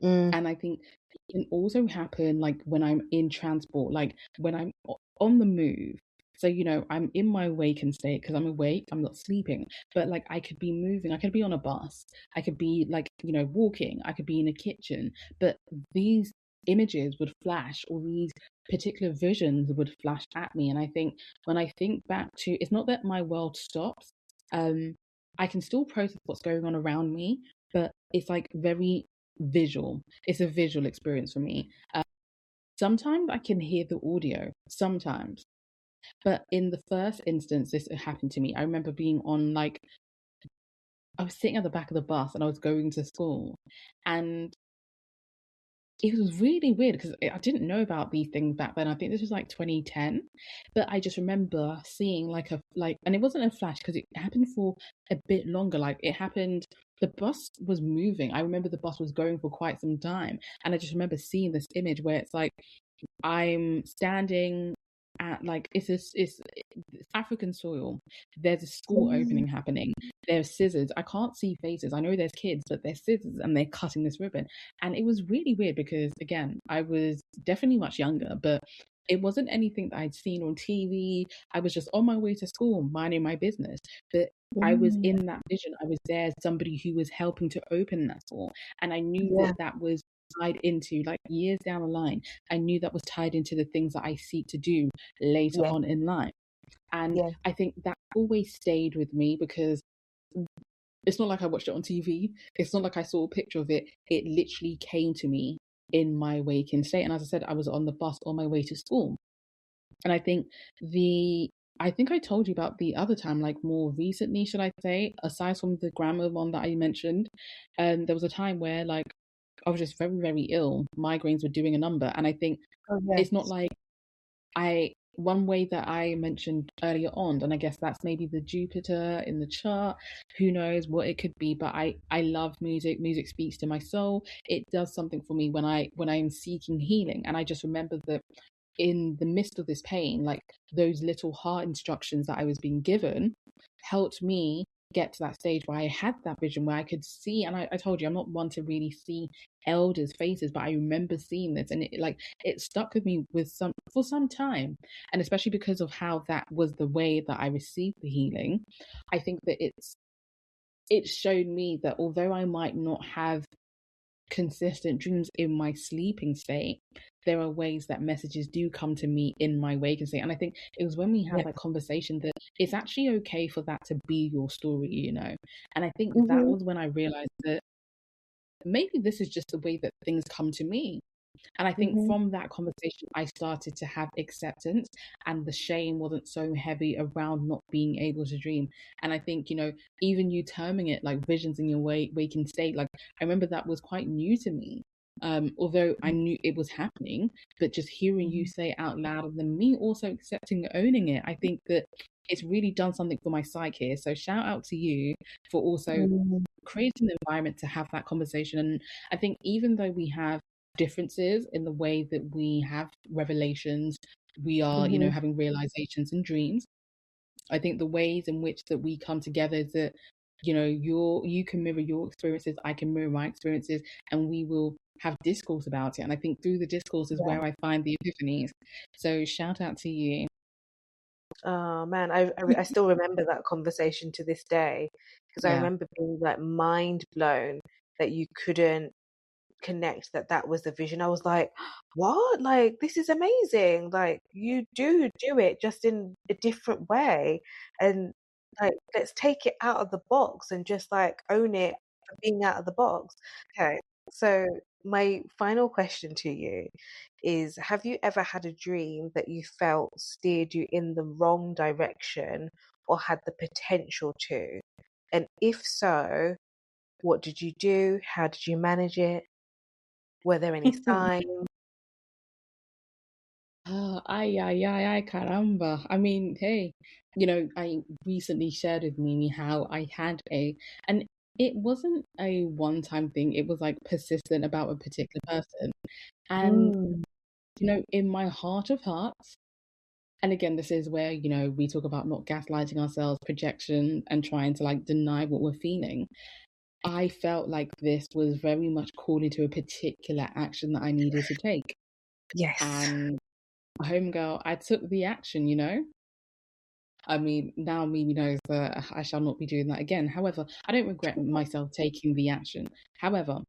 mm, And I think it can also happen like when I'm in transport, like when I'm on the move. So, I'm in my waking state because I'm awake, I'm not sleeping, but like I could be moving, I could be on a bus, I could be like, walking, I could be in a kitchen, but these images would flash, or these particular visions would flash at me. And I think when I think back to, it's not that my world stops, um, I can still process what's going on around me, but it's like very visual. It's a visual experience for me. Sometimes I can hear the audio, sometimes. But in the first instance, this happened to me. I remember being on, like, I was sitting at the back of the bus and I was going to school. And it was really weird because I didn't know about these things back then. I think this was like 2010, but I just remember seeing and it wasn't a flash because it happened for a bit longer. Like it happened, the bus was moving. I remember the bus was going for quite some time, and I just remember seeing this image where it's like I'm standing at, like, it's African soil. There's a school mm, opening happening. There's scissors. I can't see faces. I know there's kids, but there's scissors and they're cutting this ribbon. And it was really weird because again, I was definitely much younger, but it wasn't anything that I'd seen on TV. I was just on my way to school, minding my business. But I was mm, in that vision. I was there as somebody who was helping to open that school. And I knew yeah, that that was tied into, like, years down the line, I knew that was tied into the things that I seek to do later yeah, on in life. And yeah, I think that always stayed with me because it's not like I watched it on TV. It's not like I saw a picture of it. It literally came to me in my waking state. And as I said, I was on the bus on my way to school. And I think I told you about the other time, like more recently, should I say, aside from the grammar one that I mentioned. There was a time where, like, I was just very, very ill. Migraines were doing a number. And I think oh it's not yes, like one way that I mentioned earlier on, and I guess that's maybe the Jupiter in the chart. Who knows what it could be? But I love music. Music speaks to my soul. It does something for me when I am seeking healing. And I just remember that in the midst of this pain, like those little heart instructions that I was being given helped me get to that stage where I had that vision where I could see. And I told you, I'm not one to really see elders' faces, but I remember seeing this, and it stuck with me for some time. And especially because of how that was the way that I received the healing, I think that it showed me that although I might not have consistent dreams in my sleeping state, there are ways that messages do come to me in my waking state. And I think it was when we yeah, had that conversation that it's actually okay for that to be your story. And I think that mhm, was when I realized that maybe this is just the way that things come to me. And I think mhm, from that conversation, I started to have acceptance, and the shame wasn't so heavy around not being able to dream. And I think, even you terming it like visions in your waking state, like I remember that was quite new to me. Although I knew it was happening, but just hearing you mhm, say it out loud and then me also accepting and owning it, I think that it's really done something for my psyche here. So shout out to you for also mhm, creating the environment to have that conversation. And I think even though we have differences in the way that we have revelations, we are, Hmm. having realizations and dreams. I think the ways in which that we come together is that, you can mirror your experiences, I can mirror my experiences, and we will have discourse about it. And I think through the discourse is Yeah. where I find the epiphanies. So shout out to you. Oh man, I still remember that conversation to this day because I Yeah. remember being like mind blown that you couldn't connect that that was the vision. I was like, what? Like, this is amazing. Like, you do it just in a different way. And like, let's take it out of the box and just like own it for being out of the box. Okay. So my final question to you is, have you ever had a dream that you felt steered you in the wrong direction or had the potential to? And if so, what did you do? How did you manage it? Were there any signs? Ay, ay, ay, ay, caramba. I mean, hey, I recently shared with Mimi how I had and it wasn't a one-time thing. It was like persistent about a particular person. And, Mm, in my heart of hearts, and again, this is where, we talk about not gaslighting ourselves, projection, and trying to like deny what we're feeling. I felt like this was very much calling to a particular action that I needed to take. yes. And homegirl, I took the action. I mean, now Mimi knows that I shall not be doing that again. However, I don't regret myself taking the action. However,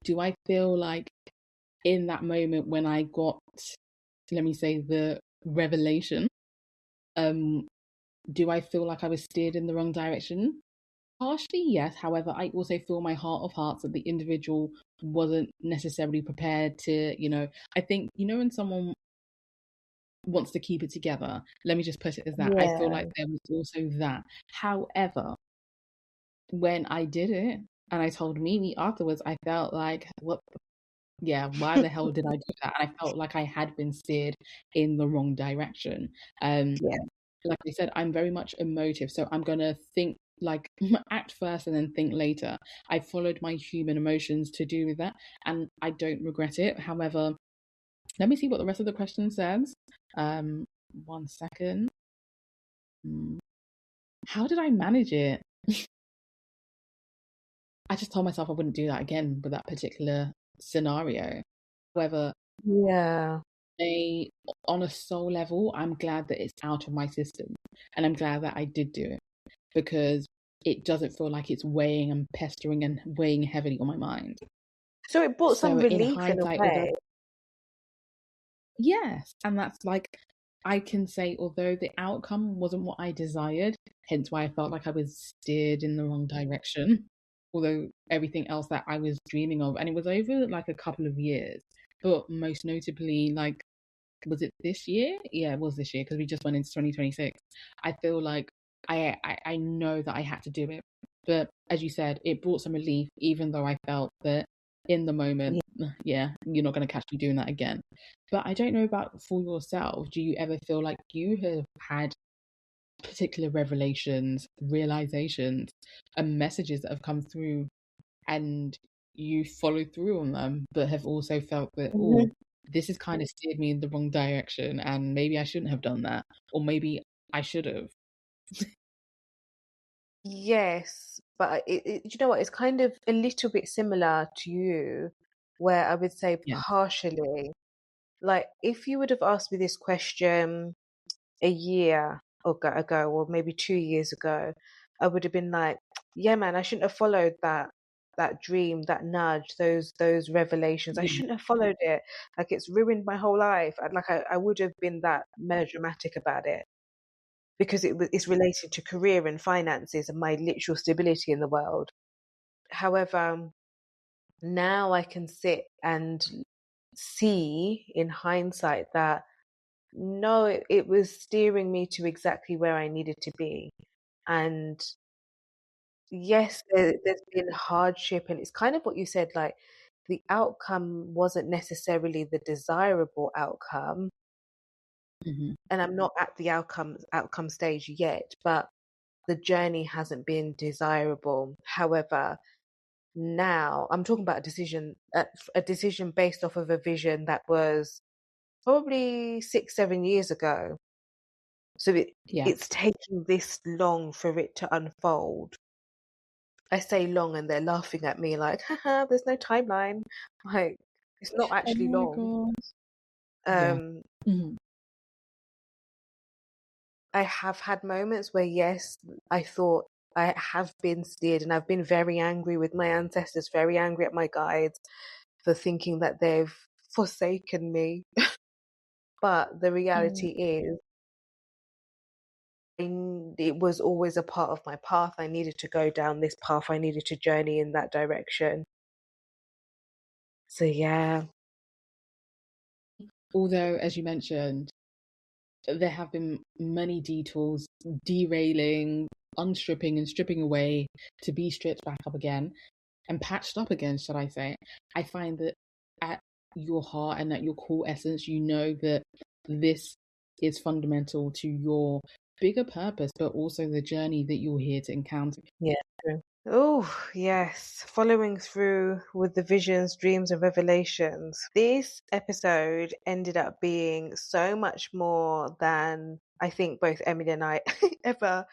do I feel like in that moment when I got, let me say, the revelation, um, do I feel like I was steered in the wrong direction? Partially, yes. However, I also feel my heart of hearts that the individual wasn't necessarily prepared to, I think, when someone wants to keep it together. Let me just put it as that. I feel Yeah. like there was also that. However, when I did it and I told Mimi afterwards, I felt like, what? Yeah, why the hell did I do that? And I felt like I had been steered in the wrong direction. Um, Yeah. like I said, I'm very much emotive, so I'm gonna think like act first and then think later. I followed my human emotions to do with that, and I don't regret it. However, let me see what the rest of the question says. Um, 1 second. Hmm. How did I manage it? I just told myself I wouldn't do that again with that particular scenario. However, Yeah. they, on a soul level, I'm glad that it's out of my system. And I'm glad that I did do it because it doesn't feel like it's weighing and pestering and weighing heavily on my mind. So it brought some So in relief in a hindsight, although way. yes, and that's like I can say, although the outcome wasn't what I desired, hence why I felt like I was steered in the wrong direction, although everything else that I was dreaming of, and it was over like a couple of years, but most notably, like, was it this year? Yeah, it was this year because we just went into 2026. I feel like I know that I had to do it, but as you said, it brought some relief, even though I felt that in the moment, Yeah. yeah, you're not going to catch me doing that again. But I don't know about for yourself. Do you ever feel like you have had particular revelations, realizations, and messages that have come through and you follow through on them, but have also felt that, oh, Mhm. this has kind of steered me in the wrong direction, and maybe I shouldn't have done that, or maybe I should have. Yes, but you know what? It's kind of a little bit similar to you, where I would say Yeah. partially. Like, if you would have asked me this question a year ago, or maybe 2 years ago, I would have been like, "Yeah, man, I shouldn't have followed that dream, that nudge, those revelations. I Yeah. shouldn't have followed it. Like, it's ruined my whole life." I would have been that melodramatic about it because it's related to career and finances and my literal stability in the world. However, now I can sit and see in hindsight that no, it was steering me to exactly where I needed to be. And yes, there's been hardship, and it's kind of what you said, like the outcome wasn't necessarily the desirable outcome. Hmm. And I'm not at the outcome stage yet, but the journey hasn't been desirable. However, now. I'm talking about a decision based off of a vision that was probably 6, 7 years ago. So Yeah. it's taking this long for it to unfold. I say long and they're laughing at me like, haha, there's no timeline. Like, it's not Oh actually my long. god. Yeah. Um, Mhm. I have had moments where, yes, I thought I have been steered, and I've been very angry with my ancestors, very angry at my guides for thinking that they've forsaken me. But the Oh, reality is, it was always a part of my path. I needed to go down this path. I needed to journey in that direction. So, yeah. although, as you mentioned, there have been many detours, derailing, unstripping, and stripping away to be stripped back up again and patched up again, should I say. I find that at your heart and at your core essence, you know that this is fundamental to your bigger purpose, but also the journey that you're here to encounter. Yeah. True. Oh, yes. Following through with the visions, dreams, and revelations. This episode ended up being so much more than I think both Emily and I ever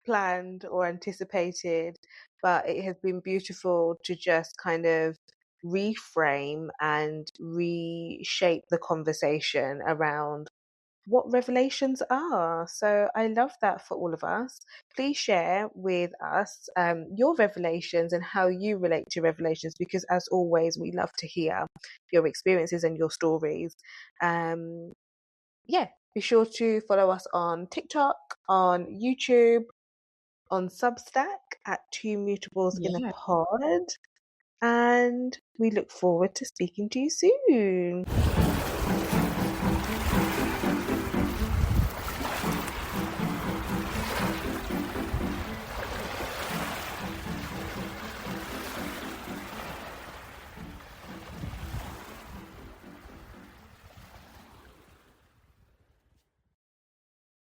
planned or anticipated. But it has been beautiful to just kind of reframe and reshape the conversation around what revelations are. So I love that for all of us. Please share with us your revelations and how you relate to revelations, because as always, we love to hear your experiences and your stories. Yeah, be sure to follow us on TikTok, on YouTube, on Substack at Two Mutables in a Yeah. Pod. And we look forward to speaking to you soon.